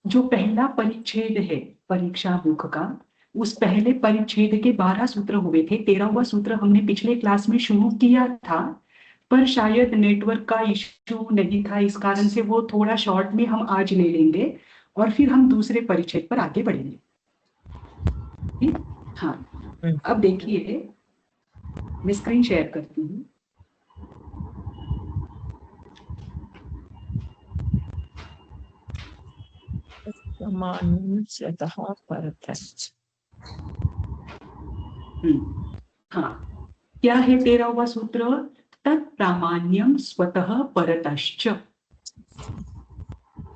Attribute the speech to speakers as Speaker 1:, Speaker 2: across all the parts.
Speaker 1: जो पहला परिच्छेद है परीक्षा बुक का, उस पहले परिच्छेद के 12 सूत्र हुए थे। 13वां सूत्र हमने पिछले क्लास में शुरू किया था, पर शायद नेटवर्क का इश्यू नहीं था, इस कारण से वो थोड़ा शॉर्ट में हम आज ले लेंगे और फिर हम दूसरे परिच्छेद पर आगे बढ़ेंगे। ठीक? हाँ, अब देखिए, मैं स्क्रीन शेयर करती हूँ।
Speaker 2: स्वतः परतः।
Speaker 1: हाँ, क्या है 13वां सूत्र? तत्प्रामाण्यम स्वतः परतश्च।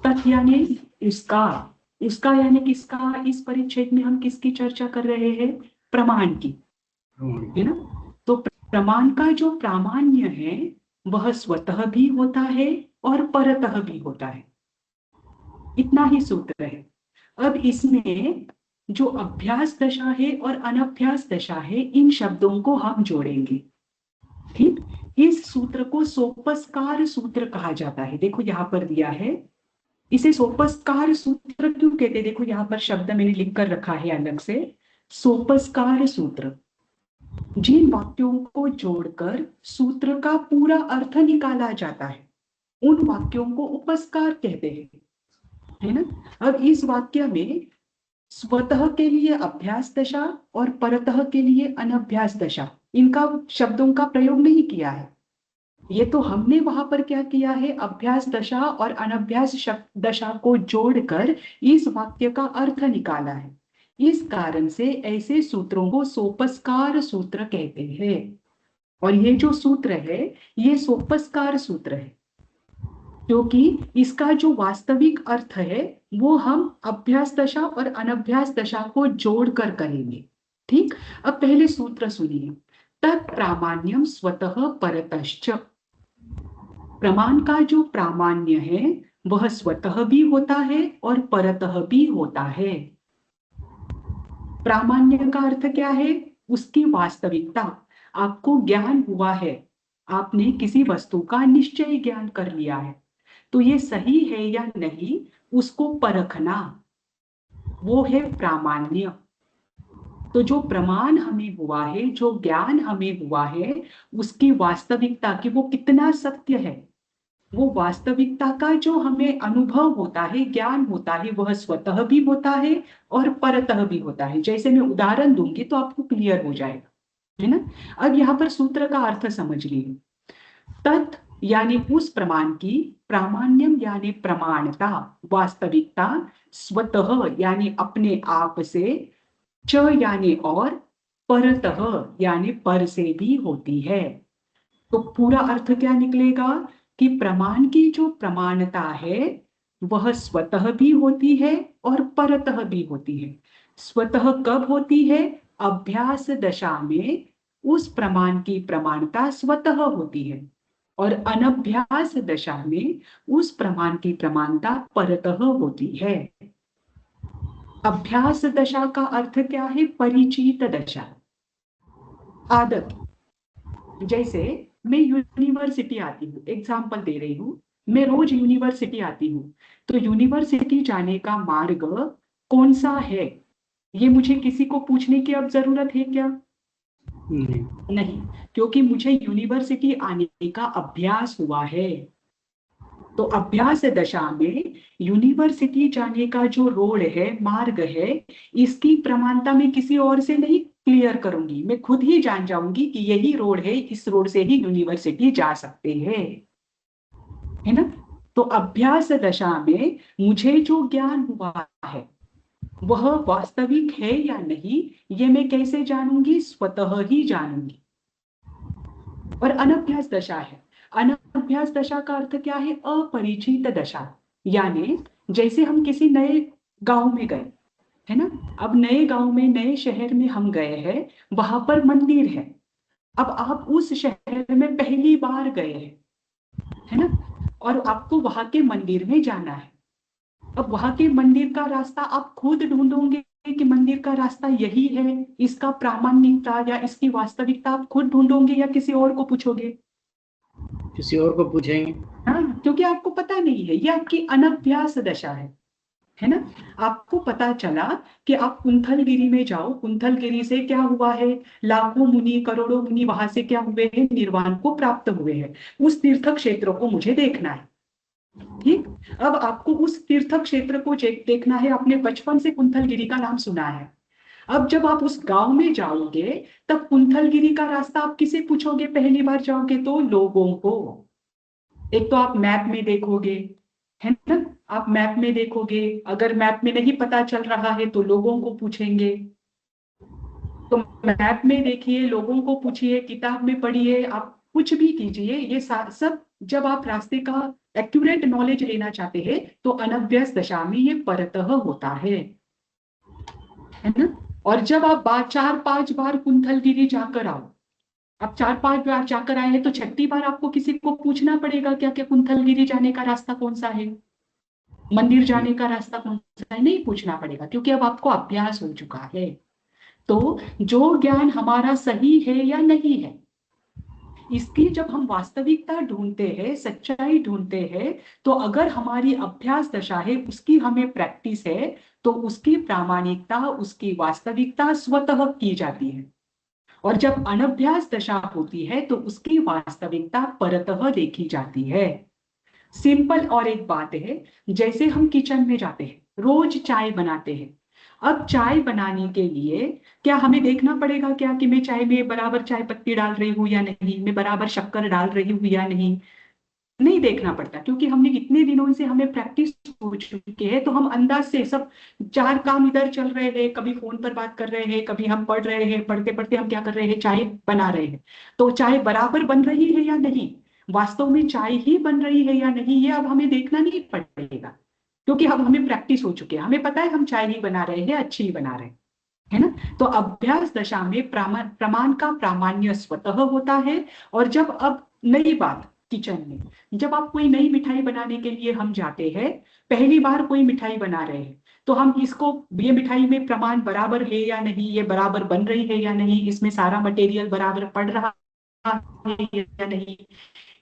Speaker 1: तत् यानी इसका, इसका यानी किसका? इस परिच्छेद में हम किसकी चर्चा कर रहे हैं? प्रमाण की, है ना? तो प्रमाण का जो प्रामाण्य है वह स्वतः भी होता है और परतः भी होता है। इतना ही सूत्र है। अब इसमें जो अभ्यास दशा है और अनभ्यास दशा है, इन शब्दों को हम जोड़ेंगे। ठीक, इस सूत्र को सोपस्कार सूत्र कहा जाता है। देखो यहां पर दिया है, इसे सोपस्कार सूत्र क्यों कहते हैं? देखो यहां पर शब्द मैंने लिख कर रखा है अलग से, सोपस्कार सूत्र। जिन वाक्यों को जोड़कर सूत्र का पूरा अर्थ निकाला जाता है, उन वाक्यों को उपस्कार कहते हैं, है ना? अब इस वाक्य में स्वतः के लिए अभ्यास दशा और परतः के लिए अनभ्यास दशा, इनका शब्दों का प्रयोग नहीं किया है। ये तो हमने वहां पर क्या किया है? अभ्यास दशा और अनभ्यास दशा को जोड़कर इस वाक्य का अर्थ निकाला है। इस कारण से ऐसे सूत्रों को सोपस्कार सूत्र कहते हैं। और ये जो सूत्र है, ये सोपस्कार सूत्र है, क्योंकि इसका जो वास्तविक अर्थ है वो हम अभ्यास दशा और अनभ्यास दशा को जोड़कर करेंगे। ठीक, अब पहले सूत्र सुनिए। तत्प्रामाण्यम स्वतः परतश्च। प्रमाण का जो प्रामाण्य है वह स्वतः भी होता है और परतः भी होता है। प्रामाण्य का अर्थ क्या है? उसकी वास्तविकता। आपको ज्ञान हुआ है, आपने किसी वस्तु का निश्चय ज्ञान कर लिया है, तो ये सही है या नहीं उसको परखना, वो है प्रामाण्य। तो जो प्रमाण हमें हुआ है, जो ज्ञान हमें हुआ है, उसकी वास्तविकता कि वो कितना सत्य है, वो वास्तविकता का जो हमें अनुभव होता है, ज्ञान होता है, वह स्वतः भी होता है और परतः भी होता है। जैसे मैं उदाहरण दूंगी तो आपको क्लियर हो जाएगा, है ना? अब यहाँ पर सूत्र का अर्थ समझ लीजिए। तत् यानी उस प्रमाण की, प्रामाण्यम यानी प्रमाणता, वास्तविकता, स्वतः यानी अपने आप से, च यानी और, परतः यानी पर से भी होती है। तो पूरा अर्थ क्या निकलेगा कि प्रमाण की जो प्रमाणता है वह स्वतः भी होती है और परतः भी होती है। स्वतः कब होती है? अभ्यास दशा में उस प्रमाण की प्रमाणता स्वतः होती है, और अनभ्यास दशा में उस प्रमाण की प्रमाणता परतः होती है। अभ्यास दशा का अर्थ क्या है? परिचित दशा, आदत। जैसे मैं यूनिवर्सिटी आती हूँ, एग्जाम्पल दे रही हूँ, मैं रोज यूनिवर्सिटी आती हूँ, तो यूनिवर्सिटी जाने का मार्ग कौन सा है, ये मुझे किसी को पूछने की अब जरूरत है क्या? नहीं, क्योंकि मुझे यूनिवर्सिटी आने का अभ्यास हुआ है। तो अभ्यास दशा में यूनिवर्सिटी जाने का जो रोड है, मार्ग है, इसकी प्रमाणता मैं किसी और से नहीं क्लियर करूंगी, मैं खुद ही जान जाऊंगी कि यही रोड है, इस रोड से ही यूनिवर्सिटी जा सकते हैं, है ना? तो अभ्यास दशा में मुझे जो ज्ञान हुआ है वह वास्तविक है या नहीं, ये मैं कैसे जानूंगी? स्वतः ही जानूंगी। और अनभ्यास दशा है, अनभ्यास दशा का अर्थ क्या है? अपरिचित दशा। यानी जैसे हम किसी नए गांव में गए, है ना? अब नए गांव में, नए शहर में हम गए हैं, वहां पर मंदिर है। अब आप उस शहर में पहली बार गए हैं, है ना? और आपको वहां के मंदिर में जाना है। अब वहां के मंदिर का रास्ता आप खुद ढूंढोगे कि मंदिर का रास्ता यही है, इसका प्रामाणिकता या इसकी वास्तविकता आप खुद ढूंढोगे या किसी और को पूछोगे?
Speaker 3: किसी और को पूछेंगे।
Speaker 1: हाँ, क्योंकि आपको पता नहीं है, ये आपकी अनभ्यास दशा है। है ना। आपको पता चला कि आप कुंथलगिरी में जाओ, कुंथलगिरी से क्या हुआ है, लाखों मुनि करोड़ों मुनि वहां से क्या हुए हैं, निर्वाण को प्राप्त हुए हैं। उस तीर्थ क्षेत्र को मुझे देखना है। ठीक। अब आपको उस तीर्थ क्षेत्र को देखना है, आपने बचपन से कुंथलगिरी का नाम सुना है। अब जब आप उस गांव में जाओगे, तब कुंथलगिरी का रास्ता आप किसे पूछोगे, पहली बार जाओगे तो लोगों को। एक तो आप मैप में देखोगे, है ना, आप मैप में देखोगे, अगर मैप में नहीं पता चल रहा है तो लोगों को पूछेंगे। तो मैप में देखिए, लोगों को पूछिए, किताब में पढ़िए, आप कुछ भी कीजिए, ये सब जब आप रास्ते का एक्यूरेट नॉलेज लेना चाहते हैं तो अनभ्यस्त दशा में ये परतः होता है ना। और जब आप 4-5 बार कुंथलगिरी जाकर आओ, आप 4-5 बार जाकर आए हैं तो छठी बार आपको किसी को पूछना पड़ेगा क्या कि कुंथलगिरी जाने का रास्ता कौन सा है, मंदिर जाने का रास्ता कौन सा है, नहीं पूछना पड़ेगा, क्योंकि अब आपको अभ्यास हो चुका है। तो जो ज्ञान हमारा सही है या नहीं है, इसकी जब हम वास्तविकता ढूंढते हैं, सच्चाई ढूंढते हैं, तो अगर हमारी अभ्यास दशा है, उसकी हमें प्रैक्टिस है, तो उसकी प्रामाणिकता, उसकी वास्तविकता स्वतः की जाती है। और जब अनभ्यास दशा होती है तो उसकी वास्तविकता परतः देखी जाती है। सिंपल और एक बात है, जैसे हम किचन में जाते हैं, रोज चाय बनाते हैं। अब चाय बनाने के लिए क्या हमें देखना पड़ेगा क्या कि मैं चाय में बराबर चाय पत्ती डाल रही हूँ या नहीं, मैं बराबर शक्कर डाल रही हूँ या नहीं, नहीं देखना पड़ता, क्योंकि हमने इतने दिनों से हमें प्रैक्टिस हो चुकी है, तो हम अंदाज से सब चार काम इधर चल रहे हैं, कभी फोन पर बात कर रहे हैं, कभी हम पढ़ रहे हैं, पढ़ते पढ़ते हम क्या कर रहे हैं, चाय बना रहे हैं। तो चाय बराबर बन रही है या नहीं, वास्तव में चाय ही बन रही है या नहीं, ये अब हमें देखना नहीं पड़ेगा, क्योंकि अब हमें प्रैक्टिस हो चुकी है, हमें पता है हम चाय ही बना रहे हैं, अच्छी ही बना रहे हैं, है ना। तो अभ्यास दशा में प्रमाण का प्रामाण्य स्वतः होता है। और जब अब नई बात, किचन में जब आप कोई नई मिठाई बनाने के लिए हम जाते हैं, पहली बार कोई मिठाई बना रहे हैं, तो हम इसको, ये मिठाई में प्रमाण बराबर है या नहीं, ये बराबर बन रही है या नहीं, इसमें सारा मटेरियल बराबर पड़ रहा है या नहीं,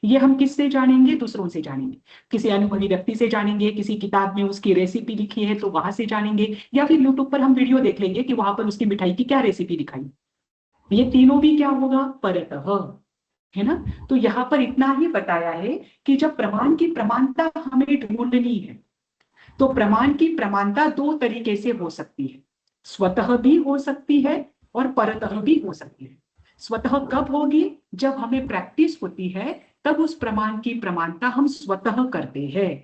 Speaker 1: ये हम किससे जानेंगे, दूसरों से जानेंगे, किसी अनुभवी व्यक्ति से जानेंगे, किसी किताब में उसकी रेसिपी लिखी है तो वहां से जानेंगे, या फिर यूट्यूब पर हम वीडियो देख लेंगे कि वहां पर उसकी मिठाई की क्या रेसिपी दिखाई। ये तीनों भी क्या होगा, परतः, है ना। तो यहाँ पर इतना ही बताया है कि जब प्रमाण की प्रमाणता हमें ढूंढनी है, तो प्रमाण की प्रमाणता दो तरीके से हो सकती है, स्वतः भी हो सकती है और परतः भी हो सकती है। स्वतः कब होगी, जब हमें प्रैक्टिस होती है, तब उस प्रमाण की प्रमाणता हम स्वतः करते हैं,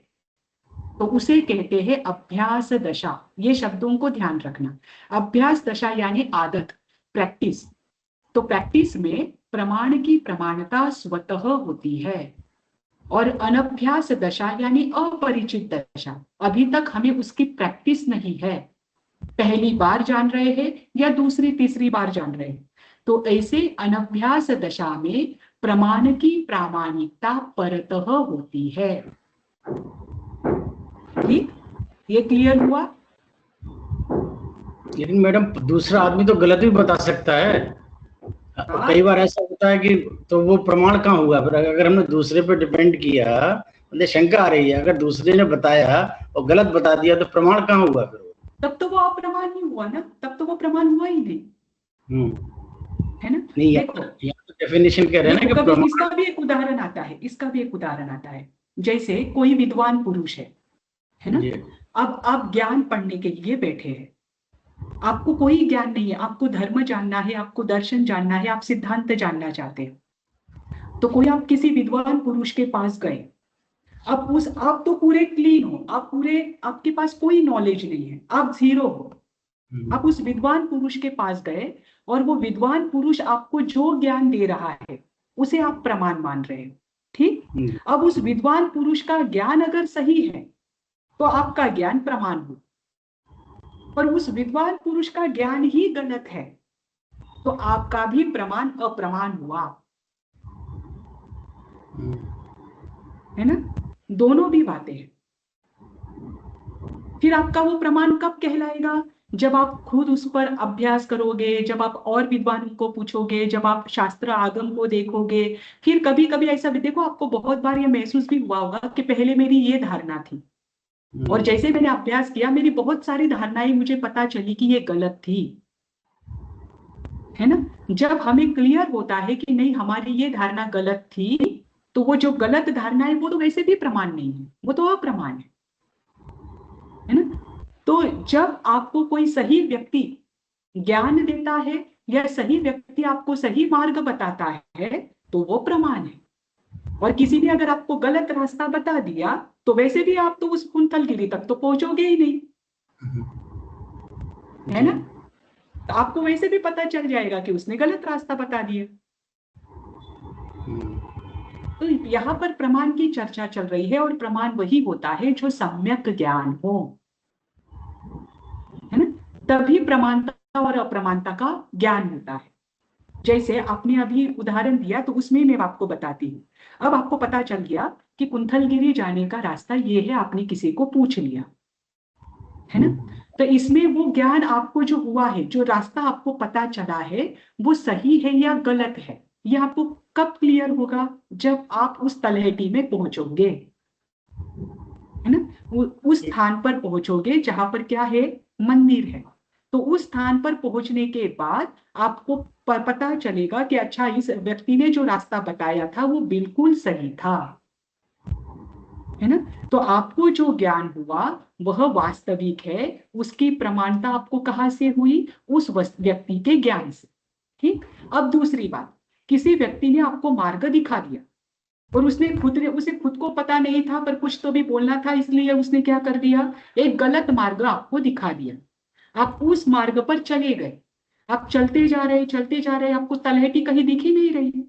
Speaker 1: तो उसे कहते हैं अभ्यास दशा। ये शब्दों को ध्यान रखना, अभ्यास दशा यानी आदत, प्रैक्टिस। तो प्रैक्टिस में प्रमाण की प्रमाणता स्वतः होती है। और अनभ्यास दशा यानी अपरिचित दशा, अभी तक हमें उसकी प्रैक्टिस नहीं है, पहली बार जान रहे हैं या दूसरी तीसरी बार जान रहे हैं, तो ऐसे अनभ्यास दशा में प्रमाण की प्रामाणिकता परतः होती है। ठीक, ये क्लियर हुआ।
Speaker 2: लेकिन मैडम दूसरा आदमी तो गलत भी बता सकता है, कई बार ऐसा होता है कि तो वो प्रमाण कहाँ हुआ फिर, अगर हमने दूसरे पे डिपेंड किया, मतलब शंका आ रही है, अगर दूसरे ने बताया और गलत बता दिया तो प्रमाण कहाँ हुआ फिर,
Speaker 1: तब तो वो अप्रमाण नहीं हुआ ना, तब तो वो प्रमाण हुआ ही नहीं, है ना।
Speaker 2: नहीं
Speaker 1: देखो,
Speaker 2: यहाँ तो डेफिनेशन कह रहे हैं ना
Speaker 1: देखो
Speaker 2: कि
Speaker 1: कभी
Speaker 2: प्रमाण।
Speaker 1: इसका भी एक उदाहरण आता है, इसका भी एक उदाहरण आता है, जैसे कोई विद्वान पुरुष है ना।
Speaker 2: जी
Speaker 1: अब आप ज्ञान पढ़ने के लिए बैठे हैं, आपको कोई ज्ञान नहीं है, आपको धर्म जानना है, आपको दर्शन जानना है, आप सिद्धांत जानना चाहते हैं, तो कोई आप किसी विद्वान पुरुष के पास गए, अब उस, आप तो पूरे क्लीन हो, आप पूरे, आपके पास कोई नॉलेज नहीं है, आप जीरो हो, आप उस विद्वान पुरुष के पास गए, और वो विद्वान पुरुष आपको जो ज्ञान दे रहा है उसे आप प्रमाण मान रहे हो। ठीक। अब उस विद्वान पुरुष का ज्ञान अगर सही है तो आपका ज्ञान प्रमाण हो, पर उस विद्वान पुरुष का ज्ञान ही गलत है तो आपका भी प्रमाण अप्रमाण हुआ, है ना। दोनों भी बातें हैं। फिर आपका वो प्रमाण कब कहलाएगा, जब आप खुद उस पर अभ्यास करोगे, जब आप और विद्वानों को पूछोगे, जब आप शास्त्र आगम को देखोगे। फिर कभी कभी ऐसा भी देखो, आपको बहुत बार ये महसूस भी हुआ होगा कि पहले मेरी ये धारणा थी, और जैसे मैंने अभ्यास किया, मेरी बहुत सारी धारणाएं मुझे पता चली कि ये गलत थी, है ना। जब हमें क्लियर होता है कि नहीं, हमारी ये धारणा गलत थी, तो वो जो गलत धारणा है वो तो वैसे भी प्रमाण नहीं है, वो तो अप्रमाण है ना। तो जब आपको कोई सही व्यक्ति ज्ञान देता है या सही व्यक्ति आपको सही मार्ग बताता है, तो वो प्रमाण है। और किसी ने अगर आपको गलत रास्ता बता दिया, तो वैसे भी आप तो उस कुंतलगिरी तक तो पहुंचोगे ही नहीं, है ना। तो आपको वैसे भी पता चल जाएगा कि उसने गलत रास्ता बता दिया। तो यहाँ पर प्रमाण की चर्चा चल रही है, और प्रमाण वही होता है जो सम्यक ज्ञान हो, है ना। तभी प्रमाणता और अप्रमाणता का ज्ञान होता है। जैसे आपने अभी उदाहरण दिया, तो उसमें मैं आपको बताती हूँ। अब आपको पता चल गया कि कुंथलगिरी जाने का रास्ता ये है, आपने किसी को पूछ लिया, है ना। तो इसमें वो ज्ञान आपको जो हुआ है, जो रास्ता आपको पता चला है, वो सही है या गलत है, ये आपको कब क्लियर होगा? जब आप उस तलहटी में पहुंचोगे, है ना। उस स्थान पर पहुंचोगे जहां पर क्या है, मंदिर है। तो उस स्थान पर पहुंचने के बाद आपको पता चलेगा कि अच्छा, इस व्यक्ति ने जो रास्ता बताया था वो बिल्कुल सही था, है ना। तो आपको जो ज्ञान हुआ वह वास्तविक है, उसकी प्रमाणता आपको कहाँ से हुई? उस व्यक्ति के ज्ञान से। ठीक। अब दूसरी बात, किसी व्यक्ति ने आपको मार्ग दिखा दिया, और उसे खुद को पता नहीं था, पर कुछ तो भी बोलना था, इसलिए उसने क्या कर दिया, एक गलत मार्ग आपको दिखा दिया। आप उस मार्ग पर चले गए, आप चलते जा रहे, चलते जा रहे, आपको तलहटी कहीं दिख ही नहीं रही।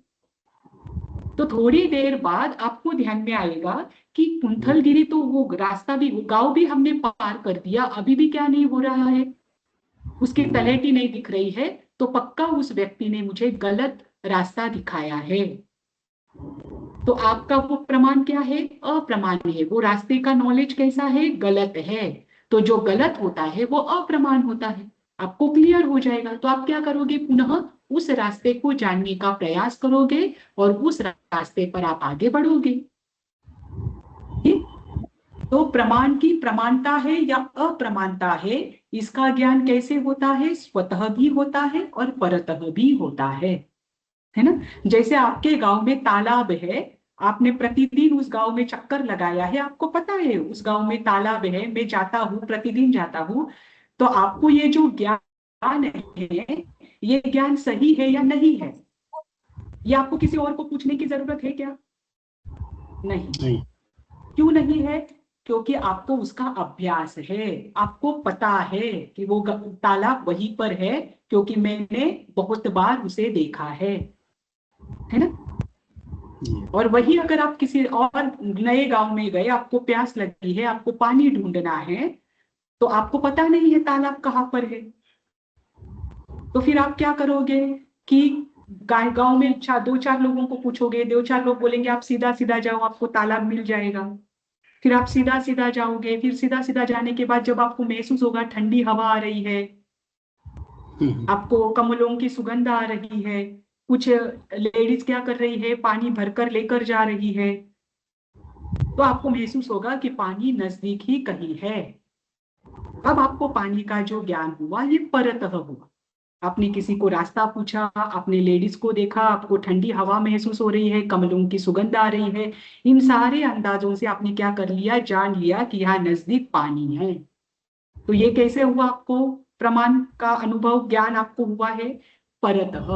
Speaker 1: तो थोड़ी देर बाद आपको ध्यान में आएगा कि कुंथलगिरी तो वो रास्ता भी, वो गांव भी हमने पार कर दिया, अभी भी क्या नहीं हो रहा है, उसकी तलहटी नहीं दिख रही है। तो पक्का उस व्यक्ति ने मुझे गलत रास्ता दिखाया है। तो आपका वो प्रमाण क्या है? अप्रमाण है। वो रास्ते का नॉलेज कैसा है? गलत है। तो जो गलत होता है वो अप्रमाण होता है। आपको क्लियर हो जाएगा, तो आप क्या करोगे? पुनः उस रास्ते को जानने का प्रयास करोगे, और उस रास्ते पर आप आगे बढ़ोगे। ठीक? तो प्रमाण की प्रमाणता है या अप्रमाणता है, इसका ज्ञान कैसे होता है? स्वतः भी होता है और परतः भी होता है ना। जैसे आपके गांव में तालाब है, आपने प्रतिदिन उस गांव में चक्कर लगाया है, आपको पता है उस गांव में तालाब है, मैं जाता हूँ, प्रतिदिन जाता हूँ। तो आपको ये जो ज्ञान है, ये ज्ञान सही है या नहीं है, ये आपको किसी और को पूछने की जरूरत है क्या? नहीं। क्यों नहीं है? क्योंकि आपको उसका अभ्यास है, आपको पता है कि वो तालाब वहीं पर है, क्योंकि मैंने बहुत बार उसे देखा है ना। और वही अगर आप किसी और नए गांव में गए, आपको प्यास लगी है, आपको पानी ढूंढना है, तो आपको पता नहीं है तालाब कहाँ पर है, तो फिर आप क्या करोगे कि गांव में दो चार लोगों को पूछोगे, दो चार लोग बोलेंगे आप सीधा सीधा जाओ, आपको तालाब मिल जाएगा। फिर आप सीधा सीधा जाओगे, फिर सीधा सीधा जाने के बाद जब आपको महसूस होगा ठंडी हवा आ रही है, आपको कमलों की सुगंध आ रही है, कुछ लेडीज क्या कर रही है, पानी भरकर लेकर जा रही है, तो आपको महसूस होगा कि पानी नजदीक ही कहीं है। अब आपको पानी का जो ज्ञान हुआ ये परतः हुआ। आपने किसी को रास्ता पूछा, आपने लेडीज को देखा, आपको ठंडी हवा महसूस हो रही है, कमलों की सुगंध आ रही है, इन सारे अंदाजों से आपने क्या कर लिया, जान लिया कि यहाँ नजदीक पानी है। तो ये कैसे हुआ? आपको प्रमाण का अनुभव, ज्ञान आपको हुआ है परतः,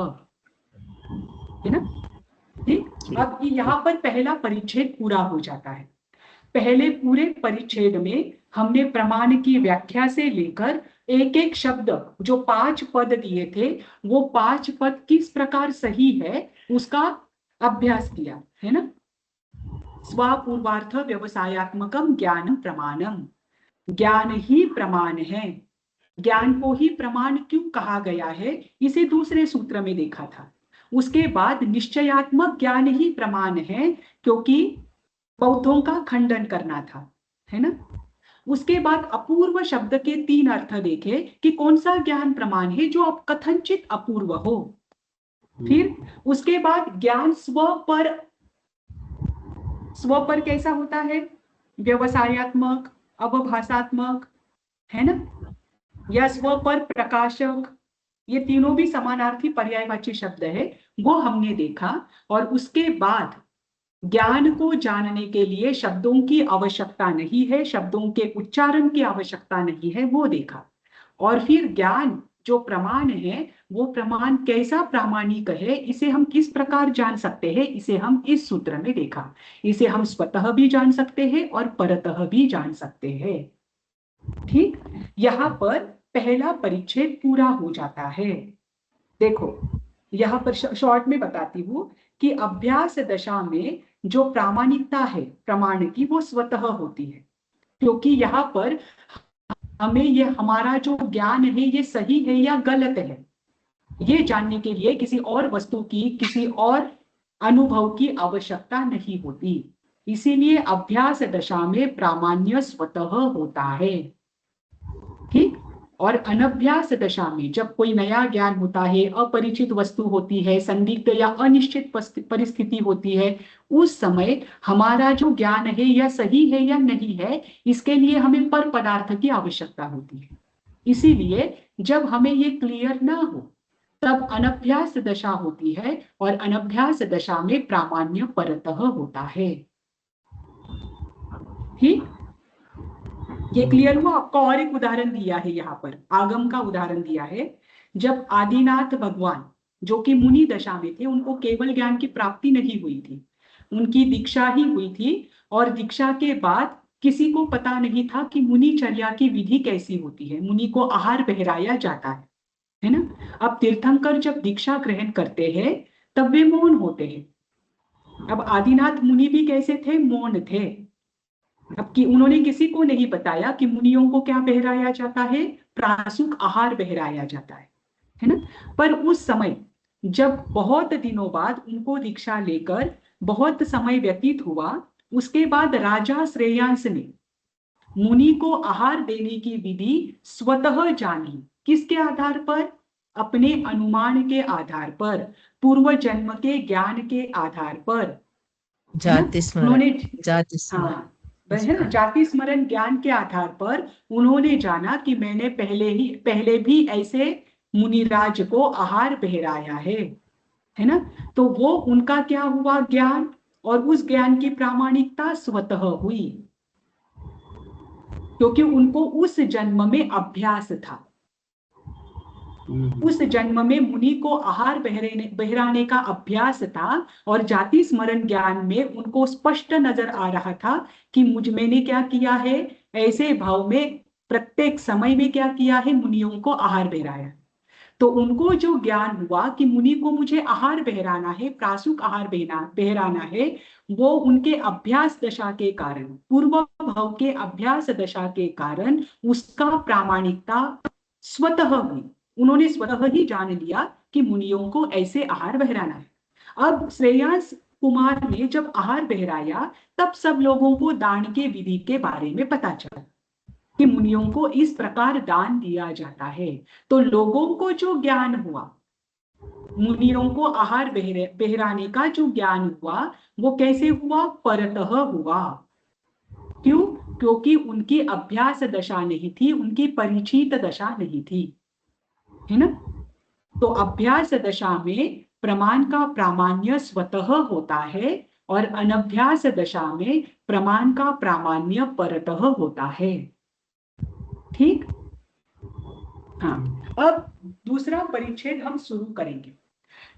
Speaker 1: है ना। ठीक। अब यहाँ पर पहला परिच्छेद पूरा हो जाता है। पहले पूरे परिच्छेद में हमने प्रमाण की व्याख्या से लेकर एक एक शब्द, जो 5 पद दिए थे, वो 5 पद किस प्रकार सही है उसका अभ्यास किया, है ना। स्वपूर्वार्थ व्यवसायत्मकम ज्ञान प्रमाणम, ज्ञान ही प्रमाण है। ज्ञान को ही प्रमाण क्यों कहा गया है, इसे दूसरे सूत्र में देखा था। उसके बाद निश्चयात्मक ज्ञान ही प्रमाण है, क्योंकि बौद्धों का खंडन करना था, है ना। उसके बाद अपूर्व शब्द के 3 अर्थ देखे कि कौन सा ज्ञान प्रमाण है जो अब कथनचित अपूर्व हो। फिर उसके बाद ज्ञान स्व पर कैसा होता है? व्यवसायत्मक, अवभाषात्मक, है ना, या स्व पर प्रकाशक, ये तीनों भी समानार्थी पर्यायवाची शब्द है, वो हमने देखा। और उसके बाद ज्ञान को जानने के लिए शब्दों की आवश्यकता नहीं है, शब्दों के उच्चारण की आवश्यकता नहीं है, वो देखा। और फिर ज्ञान जो प्रमाण है, वो प्रमाण कैसा प्रामाणिक है, इसे हम किस प्रकार जान सकते हैं, इसे हम इस सूत्र में देखा। इसे हम स्वतः भी जान सकते हैं और परतः भी जान सकते हैं। ठीक, यहाँ पर पहला परिच्छेद पूरा हो जाता है। देखो यहाँ पर शॉर्ट में बताती हूँ कि अभ्यास दशा में जो प्रामाणिकता है प्रमाण की, वो स्वतः होती है, क्योंकि यहाँ पर हमें ये हमारा जो ज्ञान है ये सही है या गलत है, ये जानने के लिए किसी और वस्तु की, किसी और अनुभव की आवश्यकता नहीं होती। इसीलिए अभ्यास दशा में प्रामाण्य स्वतः होता है। ठीक, और अनभ्यास दशा में जब कोई नया ज्ञान होता है, अपरिचित वस्तु होती है, संदिग्ध या अनिश्चित परिस्थिति होती है, उस समय हमारा जो ज्ञान है या सही है या नहीं है, इसके लिए हमें पर पदार्थ की आवश्यकता होती है। इसीलिए जब हमें ये क्लियर ना हो तब अनभ्यास दशा होती है, और अनभ्यास दशा में प्रामाण्य परतः होता है। ठीक, ये क्लियर हुआ? आपका और एक उदाहरण दिया है यहाँ पर, आगम का उदाहरण दिया है। जब आदिनाथ भगवान जो कि मुनि दशा में थे, उनको केवल ज्ञान की प्राप्ति नहीं हुई थी, उनकी दीक्षा ही हुई थी, और दीक्षा के बाद किसी को पता नहीं था कि मुनिचर्या की विधि कैसी होती है, मुनि को आहार बहराया जाता है ना। अब तीर्थंकर जब दीक्षा ग्रहण करते हैं तब वे मौन होते हैं। अब आदिनाथ मुनि भी कैसे थे? मौन थे। अब कि उन्होंने किसी को नहीं बताया कि मुनियों को क्या बहराया जाता है, प्रासुक आहार बहराया जाता है ना। पर उस समय जब बहुत दिनों बाद उनको दीक्षा लेकर बहुत समय व्यतीत हुआ, उसके बाद राजा श्रेयांस ने मुनि को आहार देने की विधि स्वतः जान ली। किसके आधार पर? अपने अनुमान के आधार पर, पूर्व जन्म के ज्ञान के आधार पर,
Speaker 3: जाति स्मरण,
Speaker 1: उन्होंने,
Speaker 3: जाति स्मरण,
Speaker 1: हाँ है ना, जाति स्मरण ज्ञान के आधार पर उन्होंने जाना कि मैंने पहले भी ऐसे मुनिराज को आहार बहराया है ना। तो वो उनका क्या हुआ? ज्ञान, और उस ज्ञान की प्रामाणिकता स्वतः हुई, क्योंकि उनको उस जन्म में अभ्यास था। उस जन्म में मुनि को आहार बहराने का अभ्यास था, और जाति स्मरण ज्ञान में उनको स्पष्ट नजर आ रहा था कि मैंने क्या किया है, ऐसे भाव में प्रत्येक समय में क्या किया है, मुनियों को आहार बहराया। तो उनको जो ज्ञान हुआ कि मुनि को मुझे आहार बहराना है, प्रासुक आहार बहराना है, वो उनके अभ्यास दशा के कारण, पूर्व भाव के अभ्यास दशा के कारण उसका प्रामाणिकता स्वतः हुई। उन्होंने स्वतः ही जान लिया कि मुनियों को ऐसे आहार बहराना है। अब श्रेयांस कुमार ने जब आहार बहराया तब सब लोगों को दान के विधि के बारे में पता चला कि मुनियों को इस प्रकार दान दिया जाता है। तो लोगों को जो ज्ञान हुआ, मुनियों को आहार बहराने का जो ज्ञान हुआ, वो कैसे हुआ? परतः हुआ। क्यों? क्योंकि उनकी अभ्यास दशा नहीं थी, उनकी परिचित दशा नहीं थी, है ना। तो अभ्यास दशा में प्रमाण का प्रामाण्य स्वतः होता है, और अनभ्यास दशा में प्रमाण का प्रामाण्य परतः होता है। ठीक, हाँ। अब दूसरा परिच्छेद हम शुरू करेंगे।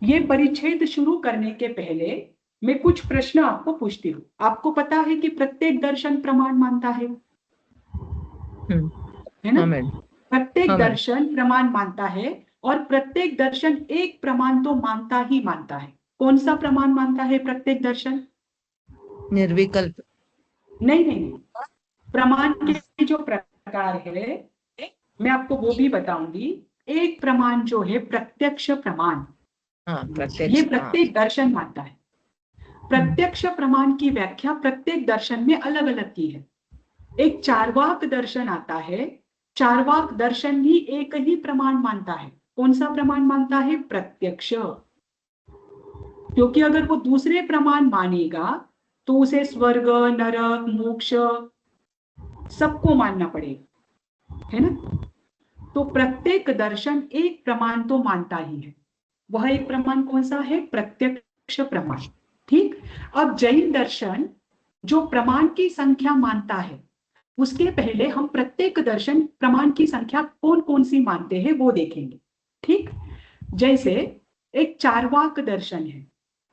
Speaker 1: ये परिच्छेद शुरू करने के पहले मैं कुछ प्रश्न आपको पूछती हूँ। आपको पता है कि प्रत्येक दर्शन प्रमाण मानता है ना? प्रत्येक दर्शन प्रमाण मानता है, और प्रत्येक दर्शन एक प्रमाण तो मानता ही मानता है। कौन सा प्रमाण मानता है प्रत्येक दर्शन?
Speaker 3: निर्विकल्प।
Speaker 1: नहीं, प्रमाण के जो प्रकार है मैं आपको वो भी बताऊंगी। एक प्रमाण जो है प्रत्यक्ष प्रमाण, ये प्रत्येक दर्शन मानता है। प्रत्यक्ष प्रमाण की व्याख्या प्रत्येक दर्शन में अलग अलग की है। एक चार्वाक दर्शन आता है, चार्वाक दर्शन भी एक ही प्रमाण मानता है। कौन सा प्रमाण मानता है? प्रत्यक्ष। क्योंकि अगर वो दूसरे प्रमाण मानेगा तो उसे स्वर्ग, नरक, मोक्ष सबको मानना पड़ेगा, है ना। तो प्रत्येक दर्शन एक प्रमाण तो मानता ही है। वह एक प्रमाण कौन सा है? प्रत्यक्ष प्रमाण। ठीक। अब जैन दर्शन जो प्रमाण की संख्या मानता है, उसके पहले हम प्रत्येक दर्शन प्रमाण की संख्या कौन कौन सी मानते हैं वो देखेंगे। ठीक। जैसे एक चार्वाक दर्शन है,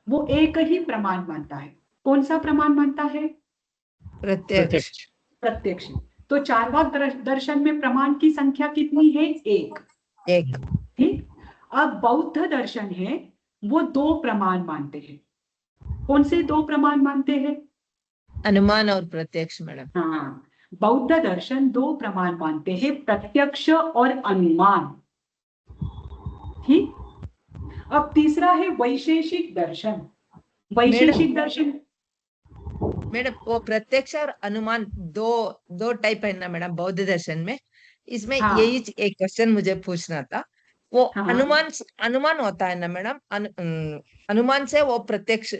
Speaker 1: वो एक ही प्रमाण मानता है। कौन सा प्रमाण मानता है?
Speaker 3: प्रत्यक्ष।
Speaker 1: प्रत्यक्ष। तो चार्वाक दर्शन में प्रमाण की संख्या कितनी है? एक। ठीक। अब बौद्ध दर्शन है, वो दो प्रमाण मानते हैं। कौन से दो प्रमाण मानते हैं?
Speaker 3: अनुमान और प्रत्यक्ष मैडम।
Speaker 1: हाँ, बौद्ध दर्शन दो प्रमाण मानते हैं, प्रत्यक्ष और अनुमान। ठीक। अब तीसरा है वैशेषिक दर्शन। वैशेषिक दर्शन
Speaker 3: मैडम वो प्रत्यक्ष और अनुमान दो दो टाइप है ना मैडम बौद्ध दर्शन में। इसमें
Speaker 1: हाँ।
Speaker 3: यही एक क्वेश्चन मुझे पूछना था। वो
Speaker 1: हाँ।
Speaker 3: अनुमान अनुमान होता है ना मैडम, अनुमान से वो प्रत्यक्ष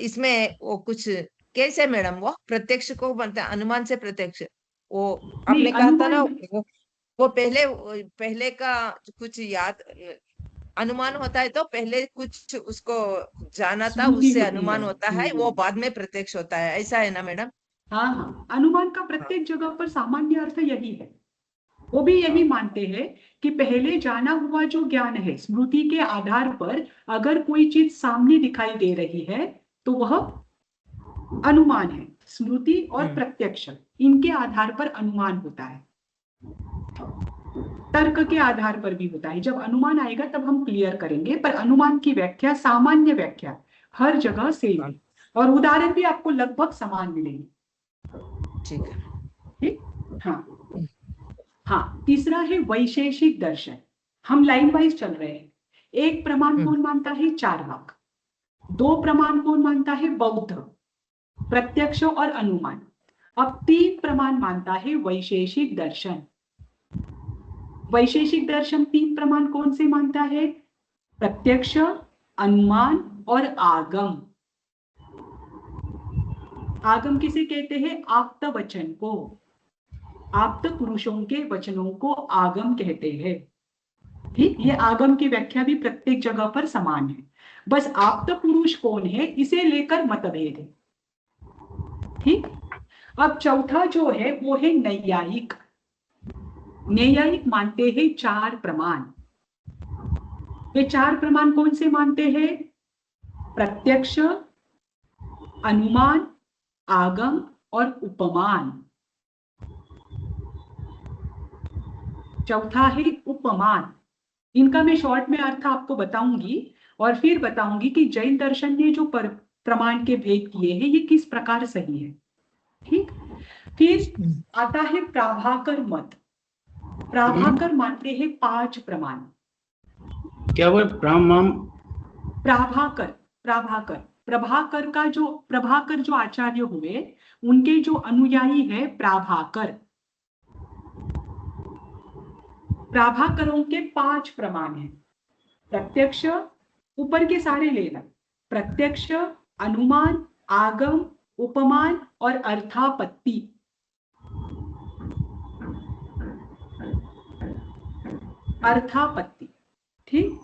Speaker 3: इसमें वो कुछ कैसे मैडम वो प्रत्यक्ष को बनता है अनुमान से प्रत्यक्ष? वो
Speaker 1: नहीं,
Speaker 3: आपने कहा था ना
Speaker 1: अनुमान
Speaker 3: वो पहले का कुछ याद अनुमान होता है तो पहले कुछ उसको जाना था
Speaker 1: स्मृति
Speaker 3: उससे
Speaker 1: होती है।
Speaker 3: अनुमान होता है, वो बाद में प्रत्यक्ष होता है, ऐसा है ना मैडम?
Speaker 1: हाँ हाँ, अनुमान का प्रत्येक जगह पर सामान्य अर्थ यही है। वो भी यही मानते हैं कि पहले जाना हुआ जो ज्ञान है, स्मृति के आधार पर अगर कोई चीज सामने दिखाई दे रही है तो वह अनुमान है। स्मृति और प्रत्यक्ष इनके आधार पर अनुमान होता है। तर्क के आधार पर भी होता है। जब अनुमान आएगा तब हम क्लियर करेंगे, पर अनुमान की व्याख्या सामान्य व्याख्या हर जगह सेम है और उदाहरण भी आपको लगभग समान मिलेंगे।
Speaker 3: ठीक है।
Speaker 1: ठीक। हाँ हाँ, तीसरा है वैशेषिक दर्शन। हम लाइन वाइज चल रहे हैं। एक प्रमाण कौन मानता है? चार्वाक। दो प्रमाण कौन मानता है? बौद्ध, प्रत्यक्ष और अनुमान। अब तीन प्रमाण मानता है वैशेषिक दर्शन। वैशेषिक दर्शन तीन प्रमाण कौन से मानता है? प्रत्यक्ष, अनुमान और आगम। आगम किसे कहते हैं? आप्त वचन को, आप्त पुरुषों के वचनों को आगम कहते हैं। ठीक। ये आगम की व्याख्या भी प्रत्येक जगह पर समान है, बस आप्त पुरुष कौन है इसे लेकर मतभेद है। ठीक। अब चौथा जो है वो है नैयायिक। नैयायिक मानते हैं चार प्रमाण। ये चार प्रमाण कौन से मानते हैं? प्रत्यक्ष, अनुमान, आगम और उपमान। चौथा है उपमान। इनका मैं शॉर्ट में अर्थ आपको बताऊंगी और फिर बताऊंगी कि जैन दर्शन ने जो प्रमाण के भेद किए हैं ये किस प्रकार सही है। ठीक। फिर आता है प्राभाकर मत। प्राभाकर मानते हैं पांच प्रमाण।
Speaker 2: क्या वो प्रमाण?
Speaker 1: प्राभाकर, प्रभाकर, प्रभाकर जो आचार्य हुए उनके जो अनुयायी है प्राभाकर। प्राभाकरों के पांच प्रमाण हैं। प्रत्यक्ष, ऊपर के सारे लेना, प्रत्यक्ष, अनुमान, आगम, उपमान और अर्थापत्ति। अर्थापत्ति। ठीक।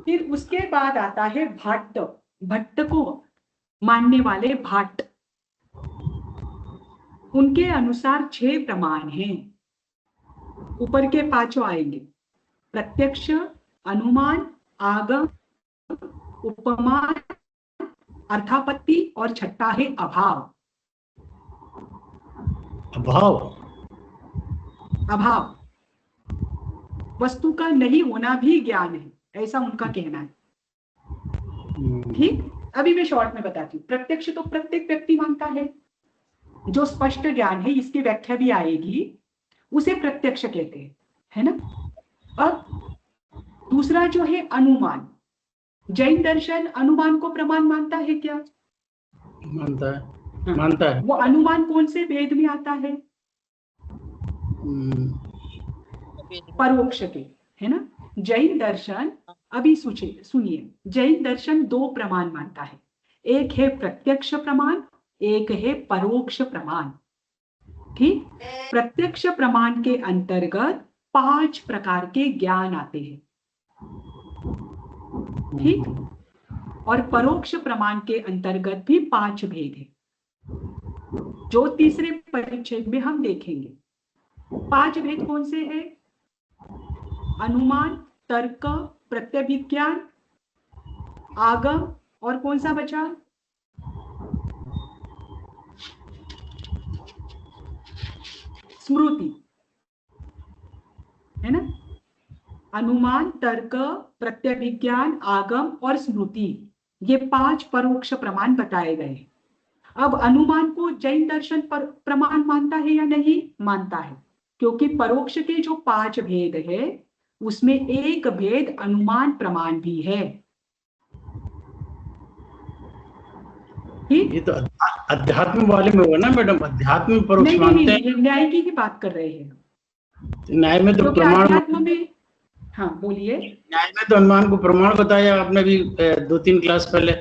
Speaker 1: फिर उसके बाद आता है भट्ट। भट्ट को मानने वाले भाट। उनके अनुसार 6 प्रमाण हैं। ऊपर के पांचों आएंगे, प्रत्यक्ष, अनुमान, आगम, उपमान, अर्थापत्ति और छठा है अभाव।
Speaker 2: अभाव।
Speaker 1: अभाव वस्तु का नहीं होना भी ज्ञान है, ऐसा उनका कहना है। ठीक। अभी मैं शॉर्ट में बताती हूँ। प्रत्यक्ष तो प्रत्येक व्यक्ति मानता है, जो स्पष्ट ज्ञान है, इसकी व्याख्या भी आएगी, उसे प्रत्यक्ष कहते हैं, है ना। अब दूसरा जो है अनुमान। जैन दर्शन अनुमान को प्रमाण मानता है क्या?
Speaker 2: मानता है। मानता है।
Speaker 1: वो अनुमान कौन से वेद में आता है? परोक्ष के, है ना। जैन दर्शन, अभी सुनिए, जैन दर्शन 2 प्रमाण मानता है। एक है प्रत्यक्ष प्रमाण, एक है परोक्ष प्रमाण। ठीक, प्रत्यक्ष प्रमाण के अंतर्गत 5 प्रकार के ज्ञान आते हैं। ठीक, और परोक्ष प्रमाण के अंतर्गत भी 5 भेद है, जो तीसरे परिच्छेद में हम देखेंगे। 5 भेद कौन से हैं? अनुमान, तर्क, प्रत्यभिज्ञान, आगम, और कौन सा बचा? स्मृति, है ना? अनुमान, तर्क, प्रत्यभिज्ञान, आगम और स्मृति, ये 5 परोक्ष प्रमाण बताए गए। अब अनुमान को जैन दर्शन पर प्रमाण मानता है या नहीं मानता है, क्योंकि परोक्ष के जो 5 भेद है उसमें एक भेद अनुमान प्रमाण भी है।
Speaker 2: ये तो अध्यात्म वाले में होगा ना मैडम, अध्यात्म में परोक्ष मानते हैं।
Speaker 1: नहीं, न्याय की ही बात कर रहे हैं।
Speaker 2: न्याय में तो प्रमाण,
Speaker 1: अध्यात्म में, हाँ बोलिए।
Speaker 2: न्याय में तो अनुमान को प्रमाण बताया आपने भी 2-3 क्लास पहले।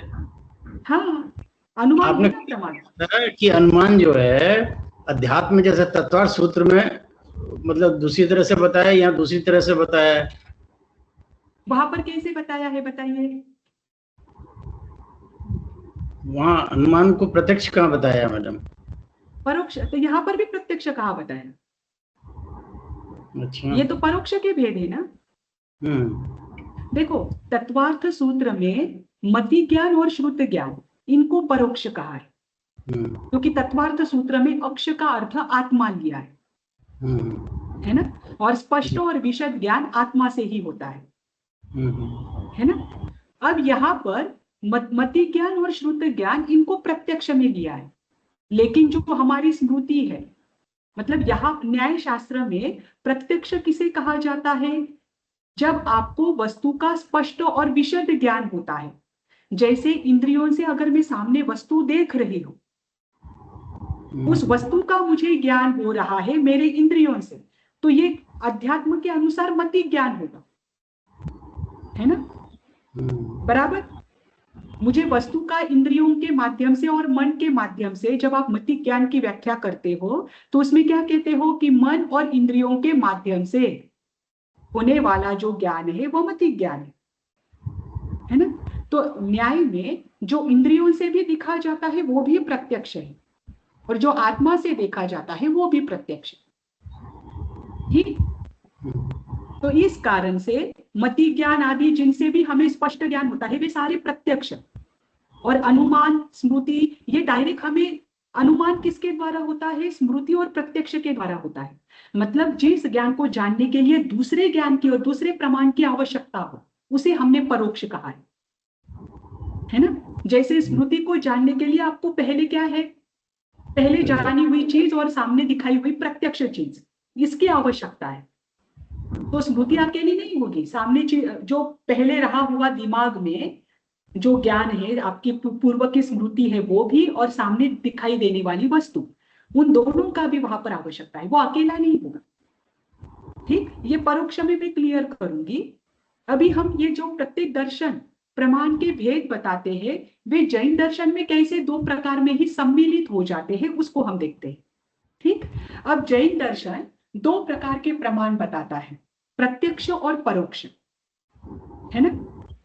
Speaker 1: हाँ, अनुमान
Speaker 2: आपने
Speaker 1: प्रमाण
Speaker 2: कि अनुमान जो है अध्यात्म जैसे तत्वार्थ सूत्र में मतलब दूसरी तरह से बताया, यहाँ दूसरी तरह से बताया है।
Speaker 1: वहां पर कैसे बताया है बताइए?
Speaker 2: वहां अनुमान को प्रत्यक्ष कहाँ बताया मैडम?
Speaker 1: परोक्ष, तो यहाँ पर भी प्रत्यक्ष कहाँ बताया?
Speaker 2: अच्छा,
Speaker 1: ये तो परोक्ष के भेद है ना। देखो, तत्वार्थ सूत्र में मति ज्ञान और श्रुत ज्ञान, इनको परोक्ष कहा है, क्योंकि तत्वार्थ सूत्र में अक्ष का अर्थ आत्मा लिया है ना, और स्पष्ट और विशद ज्ञान आत्मा से ही होता है ना। अब यहाँ पर मति ज्ञान और श्रुत ज्ञान, इनको प्रत्यक्ष में लिया है, लेकिन जो हमारी स्मृति है, मतलब यहाँ न्याय शास्त्र में प्रत्यक्ष किसे कहा जाता है? जब आपको वस्तु का स्पष्ट और विशद ज्ञान होता है। जैसे इंद्रियों से अगर मैं सामने वस्तु देख रही हूं, उस वस्तु का मुझे ज्ञान हो रहा है मेरे इंद्रियों से, तो ये अध्यात्म के अनुसार मति ज्ञान होगा, है ना, बराबर। मुझे वस्तु का इंद्रियों के माध्यम से और मन के माध्यम से, जब आप मति ज्ञान की व्याख्या करते हो तो उसमें क्या कहते हो कि मन और इंद्रियों के माध्यम से होने वाला जो ज्ञान है वो मति ज्ञान है ना। तो न्याय में जो इंद्रियों से भी दिखा जाता है वो भी प्रत्यक्ष है, और जो आत्मा से देखा जाता है वो भी प्रत्यक्ष है। ठीक, तो इस कारण से मति ज्ञान आदि जिनसे भी हमें स्पष्ट ज्ञान होता है वे सारे प्रत्यक्ष, और अनुमान, स्मृति, ये डायरेक्ट हमें अनुमान किसके द्वारा होता है? स्मृति और प्रत्यक्ष के द्वारा होता है। मतलब जिस ज्ञान को जानने के लिए दूसरे ज्ञान की और दूसरे प्रमाण की आवश्यकता हो, उसे हमने परोक्ष कहा है ना। जैसे स्मृति को जानने के लिए आपको पहले क्या है? पहले जानी हुई चीज और सामने दिखाई हुई प्रत्यक्ष चीज, इसकी आवश्यकता है। तो स्मृति अकेली नहीं होगी, सामने जो पहले रहा हुआ दिमाग में जो ज्ञान है, आपकी पूर्व की स्मृति है वो भी, और सामने दिखाई देने वाली वस्तु, उन दोनों का भी वहां पर आवश्यकता है, वो अकेला नहीं होगा। ठीक, ये परोक्ष में भी क्लियर करूंगी। अभी हम ये जो प्रत्येक दर्शन प्रमाण के भेद बताते हैं, वे जैन दर्शन में कैसे 2 प्रकार में ही सम्मिलित हो जाते हैं, उसको हम देखते हैं। ठीक, अब जैन दर्शन 2 प्रकार के प्रमाण बताता है, प्रत्यक्ष और परोक्ष, है ना।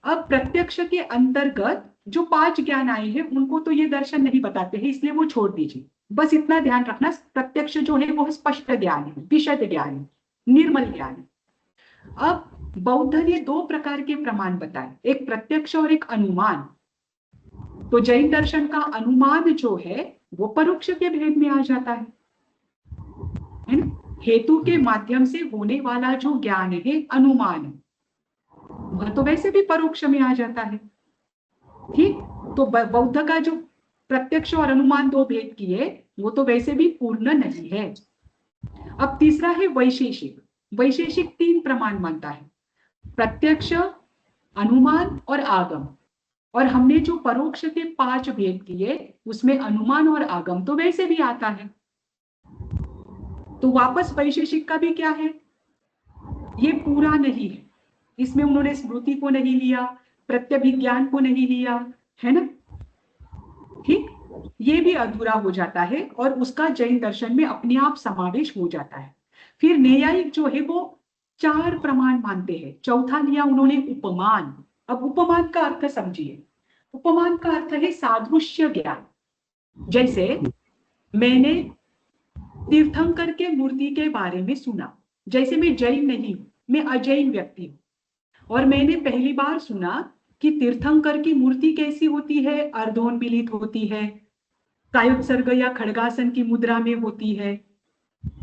Speaker 1: अब प्रत्यक्ष के अंतर्गत जो 5 ज्ञान आए हैं उनको तो ये दर्शन नहीं बताते हैं, इसलिए वो छोड़ दीजिए। बस इतना ध्यान रखना, प्रत्यक्ष जो है वो स्पष्ट ज्ञान है, विशद ज्ञान है, निर्मल ज्ञान है। अब बौद्ध ने 2 प्रकार के प्रमाण बताए, एक प्रत्यक्ष और एक अनुमान। तो जैन दर्शन का अनुमान जो है वो परोक्ष के भेद में आ जाता है ना। हेतु के माध्यम से होने वाला जो ज्ञान है अनुमान है, वह तो वैसे भी परोक्ष में आ जाता है। ठीक, तो बौद्ध का जो प्रत्यक्ष और अनुमान 2 भेद किए वो तो वैसे भी पूर्ण नहीं है। अब तीसरा है वैशेषिक। वैशेषिक 3 प्रमाण मानता है, प्रत्यक्ष, अनुमान और आगम। और हमने जो परोक्ष के 5 भेद किए उसमें अनुमान और आगम तो वैसे भी आता है। तो वापस वैशेषिक का भी क्या है? ये पूरा नहीं है, इसमें उन्होंने स्मृति को नहीं लिया, प्रत्यभिज्ञान को नहीं लिया, है ना। ठीक, ये भी अधूरा हो जाता है और उसका जैन दर्शन में अपने आप समावेश हो जाता है। फिर न्यायिक जो है वो 4 प्रमाण मानते हैं। चौथा लिया उन्होंने उपमान। अब उपमान का अर्थ समझिए। उपमान का अर्थ है सादृश्य ज्ञान। जैसे मैंने तीर्थंकर के मूर्ति के बारे में सुना, जैसे मैं जैन नहीं हूं, मैं अजैन व्यक्ति हूं, और मैंने पहली बार सुना कि तीर्थंकर की मूर्ति कैसी होती है, अर्धोन्मिलित होती है, कायोत्सर्ग या खड्गासन की मुद्रा में होती है,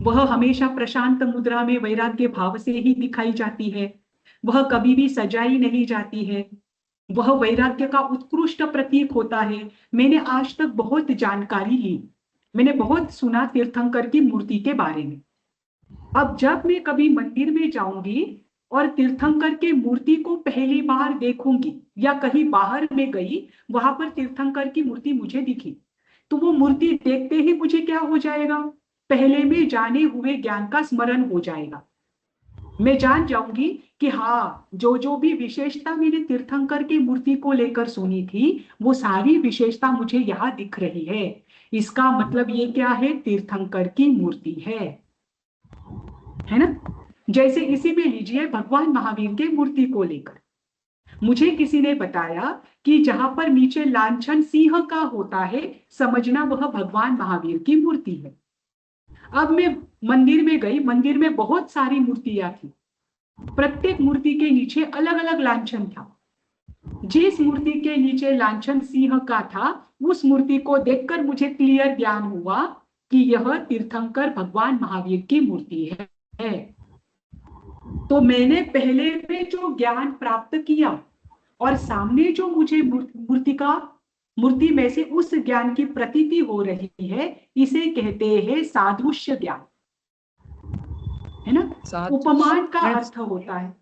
Speaker 1: वह हमेशा प्रशांत मुद्रा में वैराग्य भाव से ही दिखाई जाती है, वह कभी भी सजाई नहीं जाती है, वह वैराग्य का उत्कृष्ट प्रतीक होता है। मैंने आज तक बहुत जानकारी ली, मैंने बहुत सुना तीर्थंकर की मूर्ति के बारे में। अब जब मैं कभी मंदिर में जाऊंगी और तीर्थंकर के मूर्ति को पहली बार देखूंगी, या कहीं बाहर में गई, वहां पर तीर्थंकर की मूर्ति मुझे दिखी, तो वो मूर्ति देखते ही मुझे क्या हो जाएगा, पहले में जाने हुए ज्ञान का स्मरण हो जाएगा। मैं जान जाऊंगी कि हाँ, जो जो भी विशेषता मैंने तीर्थंकर की मूर्ति को लेकर सुनी थी, वो सारी विशेषता मुझे यहाँ दिख रही है। इसका मतलब ये क्या है, तीर्थंकर की मूर्ति है ना। जैसे इसी में लीजिए भगवान महावीर के मूर्ति को लेकर, मुझे किसी ने बताया कि जहां पर नीचे लांछन सिंह का होता है, समझना वह भगवान महावीर की मूर्ति है। अब मैं मंदिर में गई, मंदिर में बहुत सारी मूर्तियां थी, प्रत्येक मूर्ति के नीचे अलग अलग लांछन था। जिस मूर्ति के नीचे लांछन सिंह का था, उस मूर्ति को देखकर मुझे क्लियर ज्ञान हुआ कि यह तीर्थंकर भगवान महावीर की मूर्ति है। तो मैंने पहले में जो ज्ञान प्राप्त किया और सामने जो मुझे मूर्ति में से उस ज्ञान की प्रतीति हो रही है, इसे कहते हैं सादृश्य ज्ञान, है ना। उपमान का अर्थ होता है,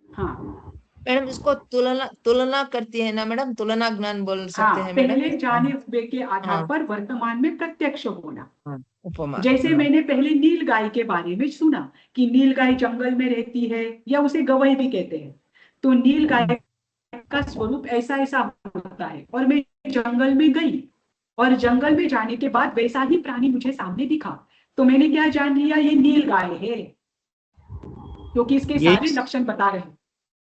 Speaker 1: हाँ
Speaker 3: मैडम इसको तुलना करती है ना मैडम, तुलना ज्ञान बोल सकते हैं मैडम।
Speaker 1: पहले जाने हुए के आधार पर वर्तमान में प्रत्यक्ष होना।
Speaker 3: उपमा,
Speaker 1: जैसे मैंने पहले नील गाय के बारे में सुना कि नील गाय जंगल में रहती है, या उसे गवई भी कहते हैं। तो नील गाय का स्वरूप ऐसा ऐसा होता है, और मैं जंगल में गई और जंगल में जाने के बाद वैसा ही प्राणी मुझे सामने दिखा, तो मैंने क्या जान लिया, ये नील गाय है, क्योंकि इसके सारे लक्षण बता रहे हैं।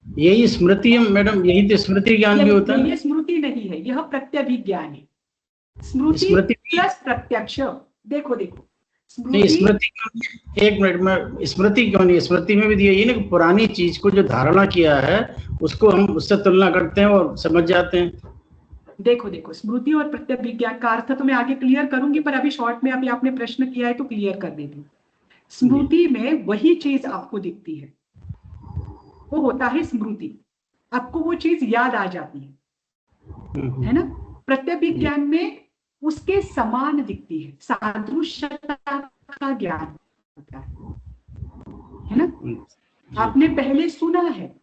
Speaker 2: यही स्मृति है मैडम, यही तो स्मृति ज्ञान भी होता है।
Speaker 1: ये स्मृति नहीं है, यह प्रत्यभिज्ञान है। स्मृति प्लस प्रत्यक्ष। देखो
Speaker 2: नहीं, स्मृति एक मिनट में, स्मृति क्यों नहीं, स्मृति में भी यही ना, पुरानी चीज को जो धारणा किया है उसको हम उससे तुलना करते हैं और समझ जाते हैं।
Speaker 1: देखो स्मृति और प्रत्यभिज्ञान का अर्थ तो मैं आगे क्लियर करूंगी, पर अभी शॉर्ट में अभी आपने प्रश्न किया है तो क्लियर कर देती हूँ। स्मृति में वही चीज आपको दिखती है, वो होता है स्मृति, आपको वो चीज याद आ जाती है ना। प्रत्यभिज्ञान में उसके समान दिखती है, सादृश्यता का ज्ञान होता है ना। आपने पहले सुना है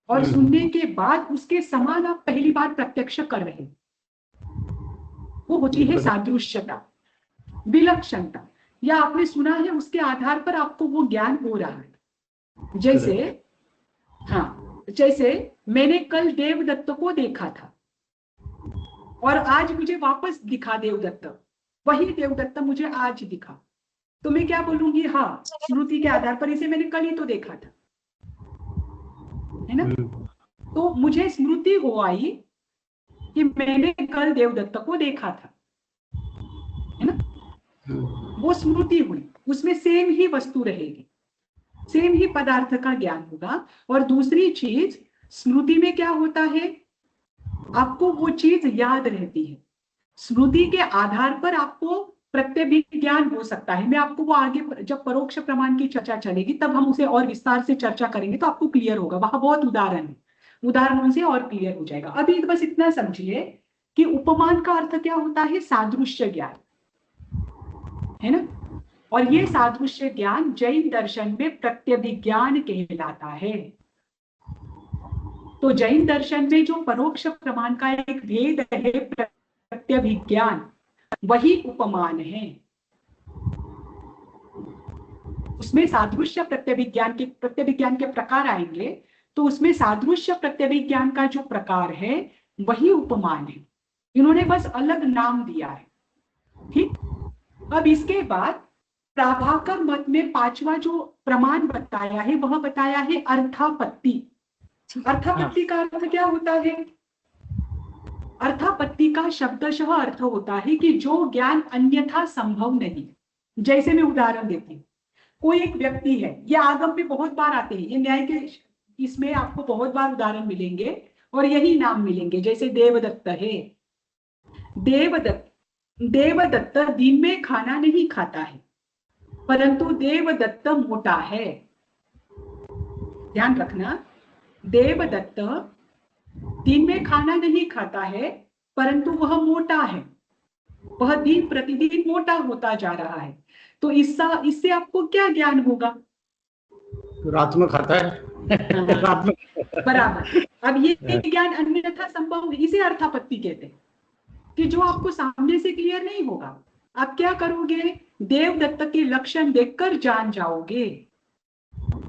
Speaker 1: और सुनने के बाद उसके समान आप पहली बार प्रत्यक्ष कर रहे हैं, वो होती है सादृश्यता। विलक्षणता, या आपने सुना है उसके आधार पर आपको वो ज्ञान हो रहा है। जैसे मैंने कल देवदत्त को देखा था और आज मुझे वापस दिखा देवदत्त, वही देवदत्त मुझे आज दिखा, तो मैं क्या बोलूंगी, हाँ स्मृति के आधार पर इसे मैंने कल ही तो देखा था, है ना। तो मुझे स्मृति हो आई कि मैंने कल देवदत्त को देखा था, है ना। वो स्मृति हुई, उसमें सेम ही वस्तु रहेगी, सेम ही पदार्थ का ज्ञान होगा। और दूसरी चीज, स्मृति में क्या होता है, आपको वो चीज याद रहती है। स्मृति के आधार पर आपको प्रत्यभिज्ञान हो सकता है। मैं आपको वो आगे जब परोक्ष प्रमाण की चर्चा चलेगी तब हम उसे और विस्तार से चर्चा करेंगे, तो आपको क्लियर होगा, वहां बहुत उदाहरण है, उदाहरणों से और क्लियर हो जाएगा। अभी बस इतना समझिए कि उपमान का अर्थ क्या होता है, सादृश्य ज्ञान, है ना। और ये सादृश्य ज्ञान जैन दर्शन में प्रत्यभिज्ञान कहलाता है। तो जैन दर्शन में जो परोक्ष प्रमाण का एक भेद है प्रत्यभिज्ञान, वही उपमान है। उसमें सादृश्य प्रत्यभिज्ञान के प्रकार आएंगे, तो उसमें सादृश्य प्रत्यभिज्ञान का जो प्रकार है वही उपमान है। इन्होंने बस अलग नाम दिया है, ठीक। अब इसके बाद प्राभाकर मत में पांचवा जो प्रमाण बताया है वह बताया है अर्थापत्ति। अर्थापत्ति का अर्थ क्या होता है? अर्थापत्ति का शब्दशः अर्थ होता है कि जो ज्ञान अन्यथा संभव नहीं। जैसे मैं उदाहरण देती हूँ, कोई एक व्यक्ति है, ये आगम में बहुत बार आते हैं, ये न्याय के इसमें आपको बहुत बार उदाहरण मिलेंगे और यही नाम मिलेंगे। जैसे देवदत्त है, देवदत्त दिन में खाना नहीं खाता है परंतु देवदत्त मोटा है। ध्यान रखना, देवदत्त दिन में खाना नहीं खाता है परंतु वह मोटा है, वह दिन प्रतिदिन मोटा होता जा रहा है। तो इससे आपको क्या ज्ञान होगा?
Speaker 2: रात में खाता है रात में
Speaker 1: बराबर। अब ये ज्ञान अन्यथा संभव, इसे अर्थापत्ति कहते हैं कि जो आपको सामने से क्लियर नहीं होगा, आप क्या करोगे? देवदत्त के लक्षण देखकर जान जाओगे,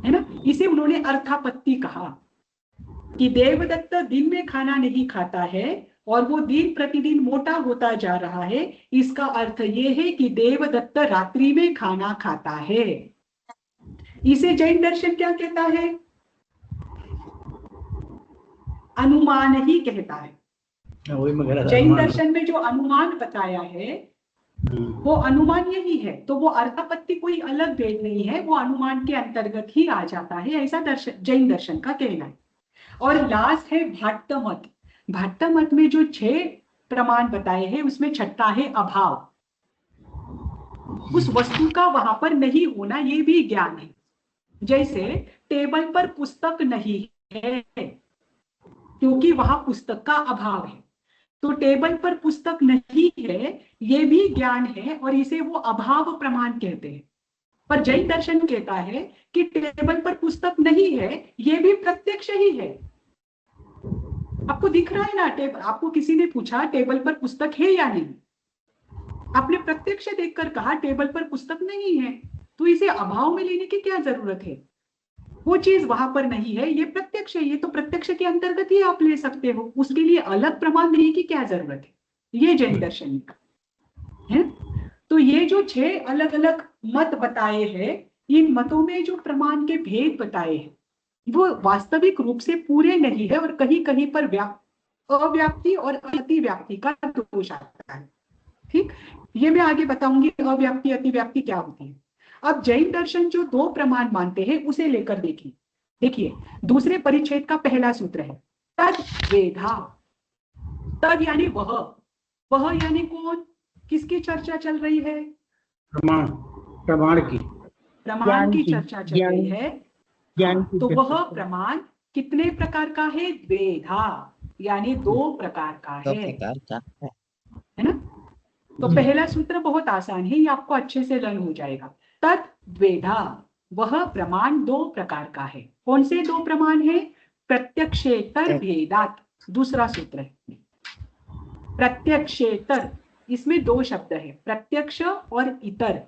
Speaker 1: है ना। इसे उन्होंने अर्थापत्ति कहा कि देवदत्त दिन में खाना नहीं खाता है और वो दिन प्रतिदिन मोटा होता जा रहा है। इसका अर्थ ये है कि देवदत्त रात्रि में खाना खाता है। इसे जैन दर्शन क्या कहता है? अनुमान ही कहता है। जैन दर्शन में जो अनुमान बताया है वो अनुमान यही है। तो वो अर्थापत्ति कोई अलग भेद नहीं है, वो अनुमान के अंतर्गत ही आ जाता है, ऐसा दर्शन जैन दर्शन का कहना है। और लास्ट है भाट्ट मत। भाट्ट मत में जो 6 प्रमाण बताए हैं उसमें छठा है अभाव। उस वस्तु का वहां पर नहीं होना ये भी ज्ञान है। जैसे टेबल पर पुस्तक नहीं है क्योंकि वहां पुस्तक का अभाव है, तो टेबल पर पुस्तक नहीं है ये भी ज्ञान है और इसे वो अभाव प्रमाण कहते हैं। पर जैन दर्शन कहता है कि टेबल पर पुस्तक नहीं है ये भी प्रत्यक्ष ही है। आपको दिख रहा है ना, आपको किसी ने पूछा टेबल पर पुस्तक है या नहीं, आपने प्रत्यक्ष देखकर कहा टेबल पर पुस्तक नहीं है, तो इसे अभाव में लेने की क्या जरूरत है? वो चीज वहां पर नहीं है, ये प्रत्यक्ष है, ये तो प्रत्यक्ष के अंतर्गत ही आप ले सकते हो, उसके लिए अलग प्रमाण लेने की क्या जरूरत है? ये जैन दर्शन का है। तो ये जो 6 अलग अलग मत बताए हैं, इन मतों में जो प्रमाण के भेद बताए हैं वो वास्तविक रूप से पूरे नहीं है और कहीं कहीं पर अव्याप्ति और अतिव्याप्ति का दोष आता है। ठीक, ये मैं आगे बताऊंगी अव्याप्ति अतिव्याप्ति क्या होती है। अब जैन दर्शन जो 2 प्रमाण मानते हैं उसे लेकर देखिए दूसरे परिच्छेद का पहला सूत्र है तद वेधा। तद यानी वह यानी कौन? किसकी चर्चा चल रही है?
Speaker 2: प्रमाण
Speaker 1: की चर्चा चल रही है। तो वह प्रमाण कितने प्रकार का है? द्वेधा, यानी 2 प्रकार का है ना। तो पहला सूत्र बहुत आसान है, ये आपको अच्छे से लर्न हो जाएगा। तद द्वेधा, वह प्रमाण 2 प्रकार का है। कौन से 2 प्रमाण है? प्रत्यक्षेतर भेदात, दूसरा सूत्र है प्रत्यक्षेतर। इसमें 2 शब्द है, प्रत्यक्ष और इतर,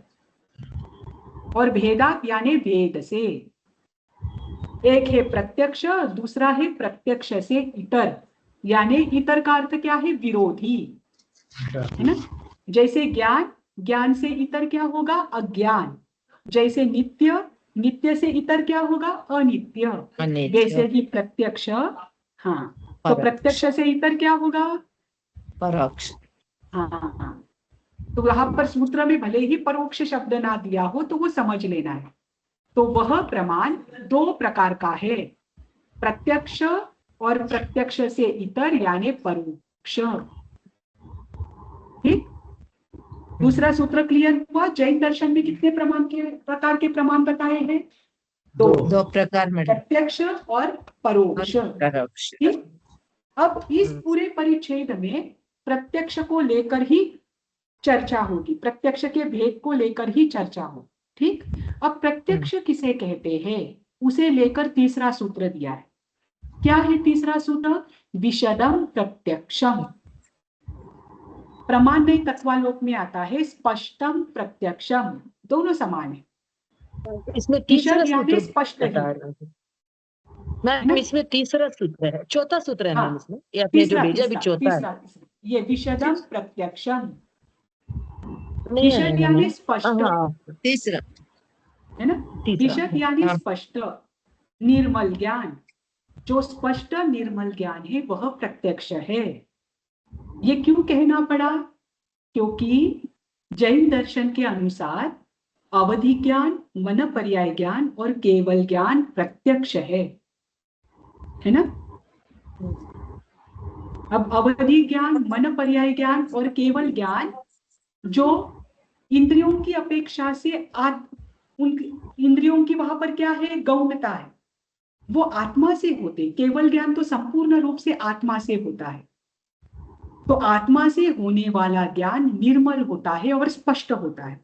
Speaker 1: और भेदात यानी भेद से। एक है प्रत्यक्ष, दूसरा है प्रत्यक्ष से इतर, यानी इतर का अर्थ क्या है? विरोधी, है ना। जैसे ज्ञान से इतर क्या होगा? अज्ञान। जैसे नित्य से इतर क्या होगा? अनित्य। वैसे ही प्रत्यक्ष, हाँ, तो प्रत्यक्ष से इतर क्या होगा?
Speaker 3: परोक्ष।
Speaker 1: हाँ, तो यहाँ पर सूत्र में भले ही परोक्ष शब्द ना दिया हो तो वो समझ लेना है। तो वह प्रमाण 2 प्रकार का है, प्रत्यक्ष और प्रत्यक्ष से इतर यानी परोक्ष। ठीक, दूसरा सूत्र क्लियर हुआ। जैन दर्शन में कितने प्रकार के प्रमाण बताए हैं?
Speaker 3: 2 प्रकार में,
Speaker 1: प्रत्यक्ष और परोक्ष। ठीक, अब इस पूरे परिच्छेद में प्रत्यक्ष को लेकर ही चर्चा होगी, प्रत्यक्ष के भेद को लेकर ही चर्चा हो। ठीक, अब प्रत्यक्ष किसे कहते हैं उसे लेकर तीसरा सूत्र दिया है। क्या है तीसरा सूत्र? विशदम प्रत्यक्षम। प्रमाण नहीं तत्वालोक में आता है स्पष्टम प्रत्यक्षम, दोनों समान है।
Speaker 4: इसमें तीसरा सूत्र
Speaker 1: स्पष्ट है
Speaker 4: मैम, इसमें तीसरा सूत्र है, चौथा सूत्र है मैम इसमें, ये आपने जो
Speaker 1: तीसरा,
Speaker 4: भेजा भी चौथा है।
Speaker 1: ये विशदम प्रत्यक्षम,
Speaker 4: नहीं
Speaker 1: विशद
Speaker 4: आया
Speaker 1: यानी
Speaker 4: मैडम।
Speaker 1: स्पष्ट,
Speaker 4: हाँ
Speaker 3: तीसरा
Speaker 1: है ना।
Speaker 4: तीसरा
Speaker 1: विशद यानी
Speaker 3: हाँ
Speaker 1: स्पष्ट, निर्मल ज्ञान। जो स्पष्ट निर्मल ज्ञान है वह प्रत्यक्ष है। ये क्यों कहना पड़ा? क्योंकि जैन दर्शन के अनुसार अवधि ज्ञान, मन पर्याय ज्ञान और केवल ज्ञान प्रत्यक्ष है ना। अब अवधि ज्ञान, मन पर्याय ज्ञान और केवल ज्ञान जो इंद्रियों की अपेक्षा से उन इंद्रियों की वहां पर क्या है, गौणता है, वो आत्मा से होते। केवल ज्ञान तो संपूर्ण रूप से आत्मा से होता है। तो आत्मा से होने वाला ज्ञान निर्मल होता है और स्पष्ट होता है।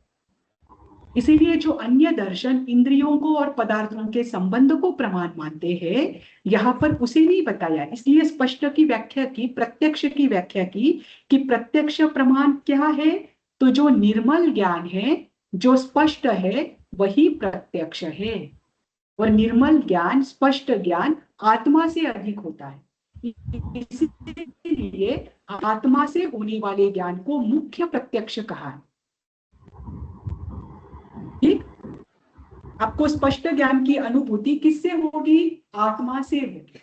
Speaker 1: इसीलिए जो अन्य दर्शन इंद्रियों को और पदार्थों के संबंध को प्रमाण मानते हैं, यहाँ पर उसे नहीं बताया। इसलिए स्पष्ट की व्याख्या की, प्रत्यक्ष की व्याख्या की कि प्रत्यक्ष प्रमाण क्या है। तो जो निर्मल ज्ञान है, जो स्पष्ट है, वही प्रत्यक्ष है। और निर्मल ज्ञान, स्पष्ट ज्ञान आत्मा से अधिक होता है। इसलिए आत्मा से होने वाले ज्ञान को मुख्य प्रत्यक्ष कहा है। ठीक, आपको स्पष्ट ज्ञान की अनुभूति किससे होगी? आत्मा से होगी।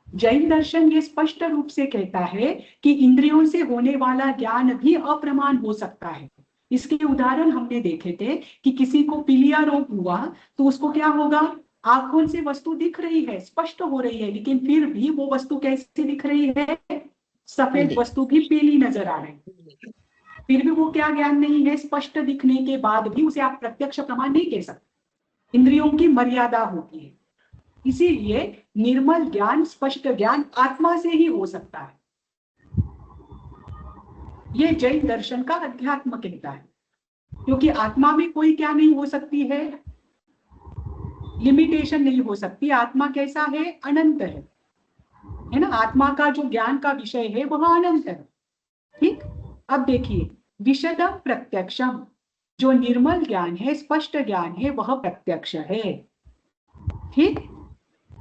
Speaker 1: जैन दर्शन ये स्पष्ट रूप से कहता है कि इंद्रियों से होने वाला ज्ञान भी अप्रमाण हो सकता है। इसके उदाहरण हमने देखे थे कि किसी को पीलिया रोग हुआ तो उसको क्या होगा, आंखों से वस्तु दिख रही है, स्पष्ट हो रही है, लेकिन फिर भी वो वस्तु कैसी दिख रही है, सफेद वस्तु भी पीली नजर आ रही है। फिर भी वो क्या ज्ञान नहीं है, स्पष्ट दिखने के बाद भी उसे आप प्रत्यक्ष प्रमाण नहीं कह सकते। इंद्रियों की मर्यादा होती है। इसीलिए निर्मल ज्ञान, स्पष्ट ज्ञान आत्मा से ही हो सकता है। यह जैन दर्शन का अध्यात्म कहता है। क्योंकि आत्मा में कोई क्या नहीं हो सकती है, लिमिटेशन नहीं हो सकती। आत्मा कैसा है, अनंत है ना। आत्मा का जो ज्ञान का विषय है वह अनंत है। ठीक, अब देखिए विशदम प्रत्यक्षम, जो निर्मल ज्ञान है, स्पष्ट ज्ञान है, वह प्रत्यक्ष है। ठीक,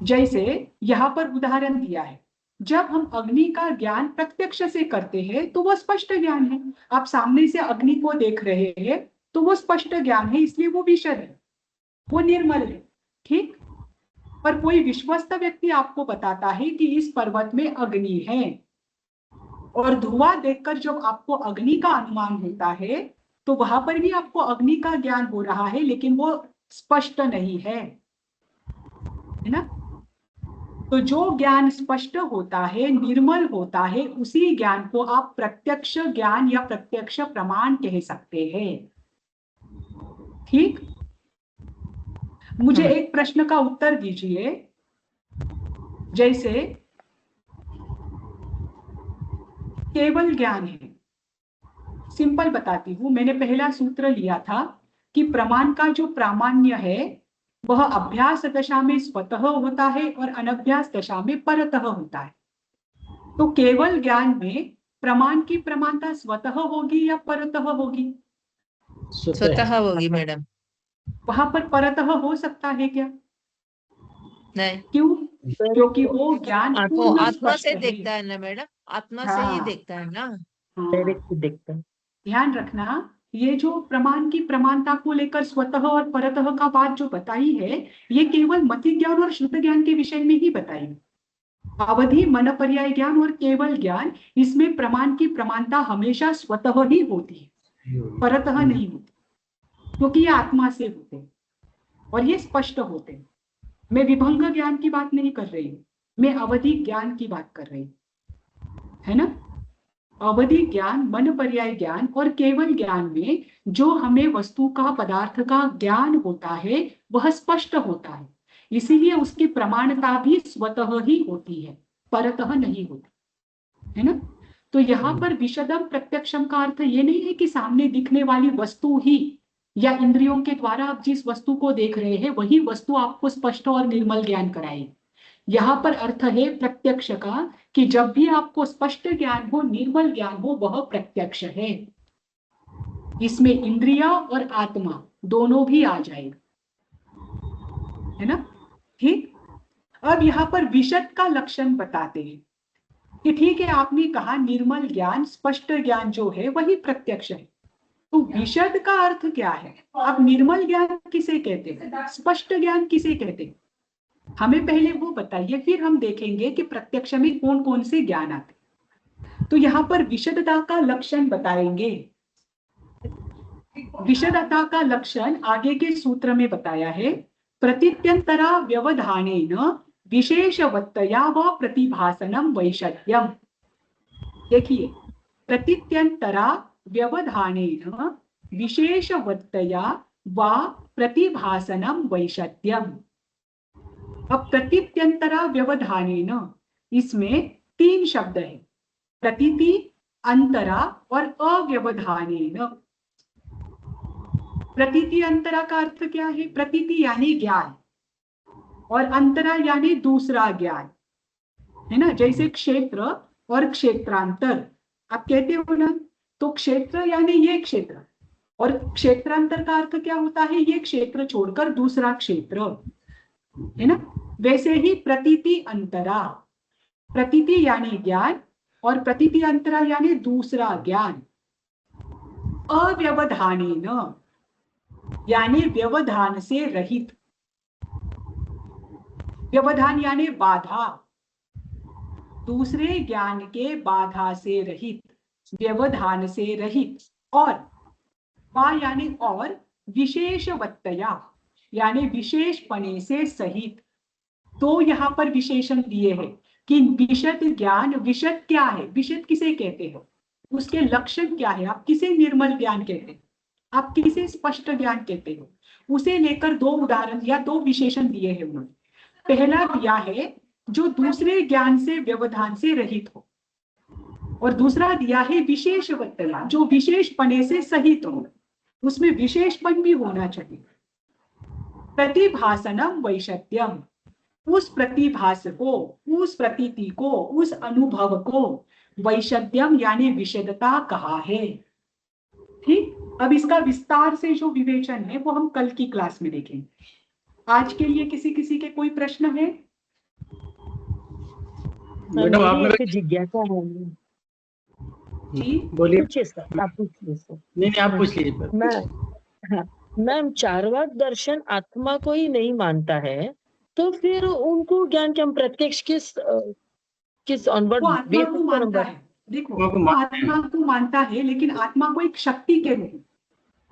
Speaker 1: जैसे यहां पर उदाहरण दिया है, जब हम अग्नि का ज्ञान प्रत्यक्ष से करते हैं तो वह स्पष्ट ज्ञान है। आप सामने से अग्नि को देख रहे हैं तो वो स्पष्ट ज्ञान है, इसलिए वो विशद है, वो निर्मल है। ठीक, पर कोई विश्वस्त व्यक्ति आपको बताता है कि इस पर्वत में अग्नि है, और धुआं देखकर जब आपको अग्नि का अनुमान होता है तो वहां पर भी आपको अग्नि का ज्ञान हो रहा है, लेकिन वो स्पष्ट नहीं है ना। तो जो ज्ञान स्पष्ट होता है, निर्मल होता है, उसी ज्ञान को आप प्रत्यक्ष ज्ञान या प्रत्यक्ष प्रमाण कह सकते हैं। ठीक, मुझे एक प्रश्न का उत्तर दीजिए। जैसे केवल ज्ञान है, सिंपल बताती हूं। मैंने पहला सूत्र लिया था कि प्रमाण का जो प्रामाण्य है वह अभ्यास दशा में स्वतः होता है और अनभ्यास दशा में परतः होता है। तो केवल ज्ञान में प्रमाण की प्रमाणता स्वतः होगी या परतः होगी?
Speaker 3: स्वतः होगी मैडम।
Speaker 1: वहां पर परतः हो सकता है क्या?
Speaker 3: नहीं,
Speaker 1: क्यों? क्योंकि वो ज्ञान
Speaker 3: वो
Speaker 1: पूर्ण
Speaker 3: आत्मा
Speaker 1: स्पष्ट
Speaker 3: से
Speaker 1: है।
Speaker 3: देखता है ना मैडम, आत्मा से ही
Speaker 1: हाँ,
Speaker 3: देखता है ना।
Speaker 1: हाँ।
Speaker 4: डायरेक्ट देखता है।
Speaker 1: ध्यान रखना, ये जो प्रमाण की प्रमाणता को लेकर स्वतः और परतः का बात जो बताई है, ये केवल मति ज्ञान और शुद्ध ज्ञान के विषय में ही बताई। अवधि, मन पर्याय ज्ञान और केवल ज्ञान, इसमें प्रमाण की प्रमाणता हमेशा स्वतः ही होती है, परतः नहीं होती, क्योंकि ये आत्मा से होते हैं और ये स्पष्ट होते हैं। मैं विभंग ज्ञान की बात नहीं कर रही हूँ, मैं अवधि ज्ञान की बात कर रही हूँ, है ना। अवधि ज्ञान, मन पर्याय ज्ञान और केवल ज्ञान में जो हमें वस्तु का, पदार्थ का ज्ञान होता है वह स्पष्ट होता है। इसीलिए उसकी प्रमाणता भी स्वतः ही होती है, परतः नहीं होती, है ना। तो यहाँ पर विशदम प्रत्यक्षम का अर्थ ये नहीं है कि सामने दिखने वाली वस्तु ही या इंद्रियों के द्वारा आप जिस वस्तु को देख रहे हैं वही वस्तु आपको स्पष्ट और निर्मल ज्ञान कराएगी। यहाँ पर अर्थ है प्रत्यक्ष का कि जब भी आपको स्पष्ट ज्ञान हो, निर्मल ज्ञान हो, वह प्रत्यक्ष है। इसमें इंद्रिया और आत्मा दोनों भी आ जाएगा, है ना। ठीक, अब यहाँ पर विशद का लक्षण बताते हैं कि ठीक है, आपने कहा निर्मल ज्ञान, स्पष्ट ज्ञान जो है वही प्रत्यक्ष है, तो विशद का अर्थ क्या है? अब निर्मल ज्ञान किसे कहते हैं, स्पष्ट ज्ञान किसे कहते हैं? हमें पहले वो बताइए, फिर हम देखेंगे कि प्रत्यक्ष में कौन कौन से ज्ञान आते हैं। तो यहाँ पर विशदता का लक्षण बताएंगे। विशदता का लक्षण आगे के सूत्र में बताया है, प्रतित्यंतरा व्यवधानेन विशेषवत्तया व प्रतिभासनम वैशद्यम। देखिए, प्रतित्यंतरा व्यवधानेन विशेषवत्तया व प्रतिभासनम वैशद्यम। अब प्रतित्यंतरा व्यवधानेन, इसमें 3 शब्द है, प्रतीति, अंतरा और अव्यवधानेन। प्रतीति अंतरा का अर्थ क्या है? प्रतीति यानी ज्ञान, और अंतरा यानी दूसरा ज्ञान, है ना। जैसे क्षेत्र और क्षेत्रांतर आप कहते हो ना, तो क्षेत्र यानी ये क्षेत्र, और क्षेत्रांतर का अर्थ क्या होता है? ये क्षेत्र छोड़कर दूसरा क्षेत्र, है ना। वैसे ही प्रतीति अंतरा, प्रतीति यानी ज्ञान और प्रतीति अंतरा यानी दूसरा ज्ञान। अव्यवधानेन यानी व्यवधान से रहित, व्यवधान यानी बाधा, दूसरे ज्ञान के बाधा से रहित, व्यवधान से रहित। और वा यानी और, विशेषवत्तया यानी विशेषपणे से सहित। तो यहाँ पर विशेषण दिए हैं कि विशद ज्ञान, विशद क्या है, विशद किसे कहते हो, उसके लक्षण क्या है, आप किसे निर्मल ज्ञान कहते हो, आप किसे स्पष्ट ज्ञान कहते हो, उसे लेकर 2 उदाहरण या 2 विशेषण दिए हैं उन्होंने। पहला दिया है जो दूसरे ज्ञान से व्यवधान से रहित हो, और दूसरा दिया है विशेषवत्तया, जो विशेषपणे से सहित हो, उसमें विशेषपन भी होना चाहिए। प्रतिभासनम वैशद्यम, उस प्रतिभास को, उस प्रतीति को, उस अनुभव को वैशद्यम यानी विशदता कहा है। ठीक, अब इसका विस्तार से जो विवेचन है वो हम कल की क्लास में देखेंगे। आज के लिए किसी किसी के कोई प्रश्न है?
Speaker 2: मैडम आपने
Speaker 4: एक जिज्ञासा है
Speaker 1: जी
Speaker 2: बोलिए।
Speaker 4: पूछिए सर, आप पूछिए सर।
Speaker 2: नहीं आप पूछ लीजिए।
Speaker 4: मैम, चार्वाक दर्शन आत्मा को ही नहीं मानता है, तो फिर उनको ज्ञान के हम प्रत्यक्ष किस ऑनवर्ड
Speaker 1: वो आत्मा को मानता है। देखो, वो आत्मा को मानता है, लेकिन आत्मा को एक शक्ति के रूप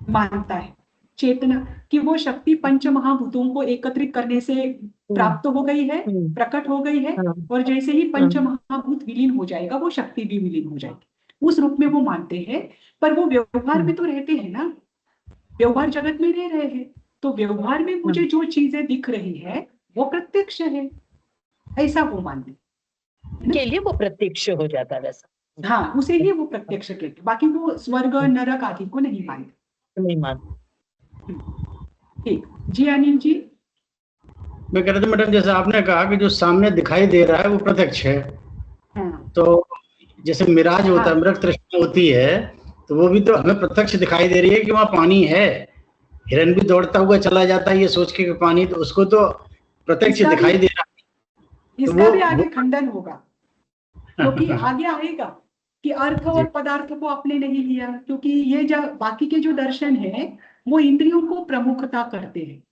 Speaker 1: में मानता है, चेतना की वो शक्ति पंच महाभूतों को एकत्रित करने से प्राप्त हो गई है, प्रकट हो गई है, और जैसे ही पंच महाभूत विलीन हो जाएगा वो शक्ति भी विलीन हो जाएगी, उस रूप में वो मानते हैं। पर वो व्यवहार में तो रहते हैं ना, व्यवहार जगत में रह रहे हैं, तो व्यवहार में मुझे जो चीजें दिख रही है वो प्रत्यक्ष है, ऐसा वो मानते
Speaker 4: के लिए वो प्रत्यक्ष हो जाता है वैसा।
Speaker 1: हाँ, उसे ही वो प्रत्यक्ष कहते, बाकी वो स्वर्ग नरक आदि को नहीं मानते,
Speaker 4: नहीं मानते।
Speaker 1: ठीक जी। अनिल जी,
Speaker 2: मैं कह रहा था मैडम, जैसे आपने कहा कि जो सामने दिखाई दे रहा है वो प्रत्यक्ष है, तो जैसे मिराज होता है, मृग तृष्णा होती है, तो वो भी तो हमें प्रत्यक्ष दिखाई दे रही है कि वहाँ पानी है। हिरन भी दौड़ता हुआ चला जाता है ये सोच के कि पानी, तो उसको तो प्रत्यक्ष दिखाई दे रहा है।
Speaker 1: इसका भी आगे खंडन होगा, क्योंकि आगे आएगा कि अर्थ और पदार्थ को आपने नहीं लिया, क्योंकि ये जो बाकी के जो दर्शन है वो इंद्रियों को प्रमुखता करते हैं,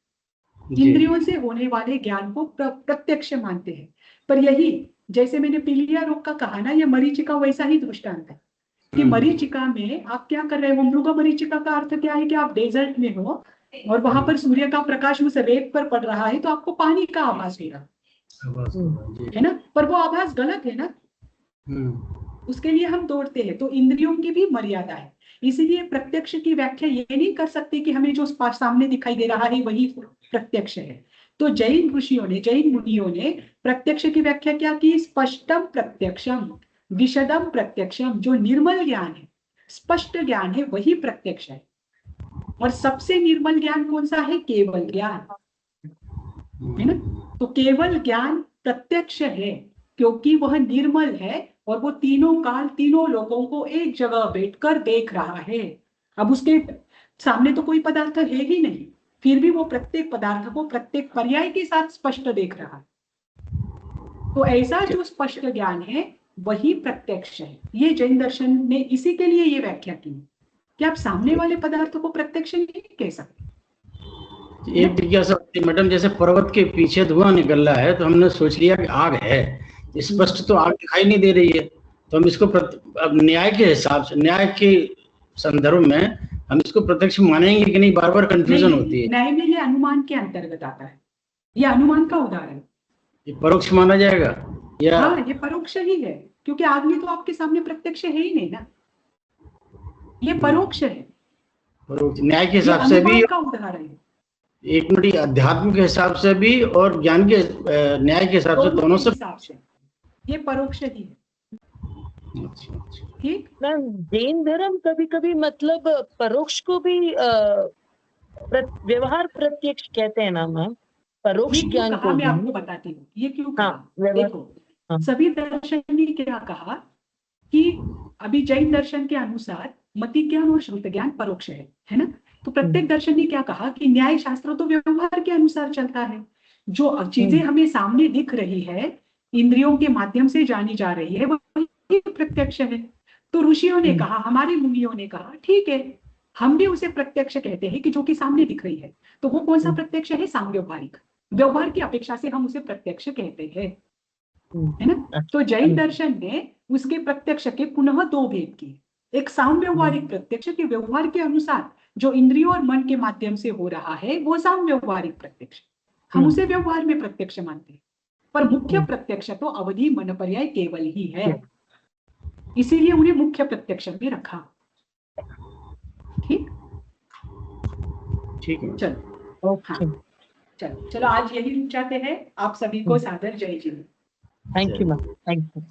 Speaker 1: इंद्रियों से होने वाले ज्ञान को प्रत्यक्ष मानते हैं। पर यही, जैसे मैंने पीलिया रोग का कहा ना, ये मरीचिका वैसा ही दृष्टांत है कि मरीचिका में आप क्या कर रहे हो, मृग मरीचिका का अर्थ क्या है कि आप डेजर्ट में हो और वहां पर सूर्य का प्रकाश उस रेत पर पड़ रहा है, तो आपको पानी का आभास हो रहा है ना, पर वो आभास गलत है ना, उसके लिए हम दौड़ते हैं। तो इंद्रियों की भी मर्यादा है, इसीलिए प्रत्यक्ष की व्याख्या ये नहीं कर सकते कि हमें जो सामने दिखाई दे रहा है वही प्रत्यक्ष है। तो जैन ऋषियों ने, जैन मुनियों ने प्रत्यक्ष की व्याख्या क्या की? स्पष्टम प्रत्यक्षम, विशदम प्रत्यक्षम। जो निर्मल ज्ञान है, स्पष्ट ज्ञान है, वही प्रत्यक्ष है। और सबसे निर्मल ज्ञान कौन सा है? केवल ज्ञान, है ना। तो केवल ज्ञान प्रत्यक्ष है क्योंकि वह निर्मल है और वो तीनों काल, तीनों लोगों को एक जगह बैठकर देख रहा है। अब उसके सामने तो कोई पदार्थ है ही नहीं, फिर भी वो प्रत्येक पदार्थ को प्रत्येक पर्याय के साथ स्पष्ट देख रहा है। तो ऐसा जो स्पष्ट ज्ञान है वही प्रत्यक्ष है। ये जैन दर्शन ने इसी के लिए ये व्याख्या की कि आप सामने वाले पदार्थों को प्रत्यक्ष नहीं कह सकते।
Speaker 2: एक जिज्ञासा होती है मैडम, जैसे पर्वत के पीछे धुआं निकल रहा है तो हमने सोच लिया कि आग है, स्पष्ट तो आग दिखाई नहीं दे रही है, तो हम इसको अब न्याय के हिसाब से, न्याय के संदर्भ में हम इसको प्रत्यक्ष मानेंगे कि नहीं, बार बार कंफ्यूजन होती है।
Speaker 1: न्याय में ये अनुमान के अंतर्गत आता है, ये अनुमान का उदाहरण,
Speaker 2: ये परोक्ष माना जाएगा या?
Speaker 1: हाँ, ये परोक्ष ही है, क्योंकि आदमी तो आपके सामने प्रत्यक्ष है ही नहीं ना, ये परोक्ष है।
Speaker 2: परोक्ष न्याय के हिसाब से भी
Speaker 1: का उदाहरण है,
Speaker 2: एक मिनट, अध्यात्म के हिसाब से भी और ज्ञान के न्याय के हिसाब से, दोनों से
Speaker 1: ये परोक्ष ही है। ठीक
Speaker 4: मैम, जैन धर्म कभी कभी मतलब परोक्ष को भी व्यवहार प्रत्यक्ष कहते हैं ना मैम, परोक्ष ज्ञान को।
Speaker 1: मैं आपको बताती हूँ ये क्यों कहा। देखो, सभी दर्शन ने क्या कहा कि अभी जैन दर्शन के अनुसार मति ज्ञान और श्रुत ज्ञान परोक्ष है ना। तो प्रत्येक दर्शन ने क्या कहा कि न्याय शास्त्र तो व्यवहार के अनुसार चलता है, जो चीजें हमें सामने दिख रही है, इंद्रियों के माध्यम से जानी जा रही है, वही प्रत्यक्ष है। तो ऋषियों ने कहा, हमारे मुनियों ने कहा, ठीक है, हम भी उसे प्रत्यक्ष कहते हैं कि जो कि सामने दिख रही है। तो वो कौन सा प्रत्यक्ष है? सांव्यवहारिक, व्यवहार की अपेक्षा से हम उसे प्रत्यक्ष कहते हैं, है ना। तो जैन दर्शन ने उसके प्रत्यक्ष के पुनः दो भेद किए, एक सांव्यवहारिक प्रत्यक्ष के व्यवहार के अनुसार जो इंद्रियों और मन के माध्यम से हो रहा है वो सांव्यवहारिक प्रत्यक्ष, हम उसे व्यवहार में प्रत्यक्ष मानते हैं, पर मुख्य प्रत्यक्ष तो अवधि मन पर्याय केवल ही है, इसीलिए उन्हें मुख्य प्रत्यक्ष में रखा। ठीक
Speaker 2: ठीक है,
Speaker 1: चलो चलो आज यही रुक जाते हैं। आप सभी को सादर जय जी।
Speaker 4: Thank you ma'am, thank you.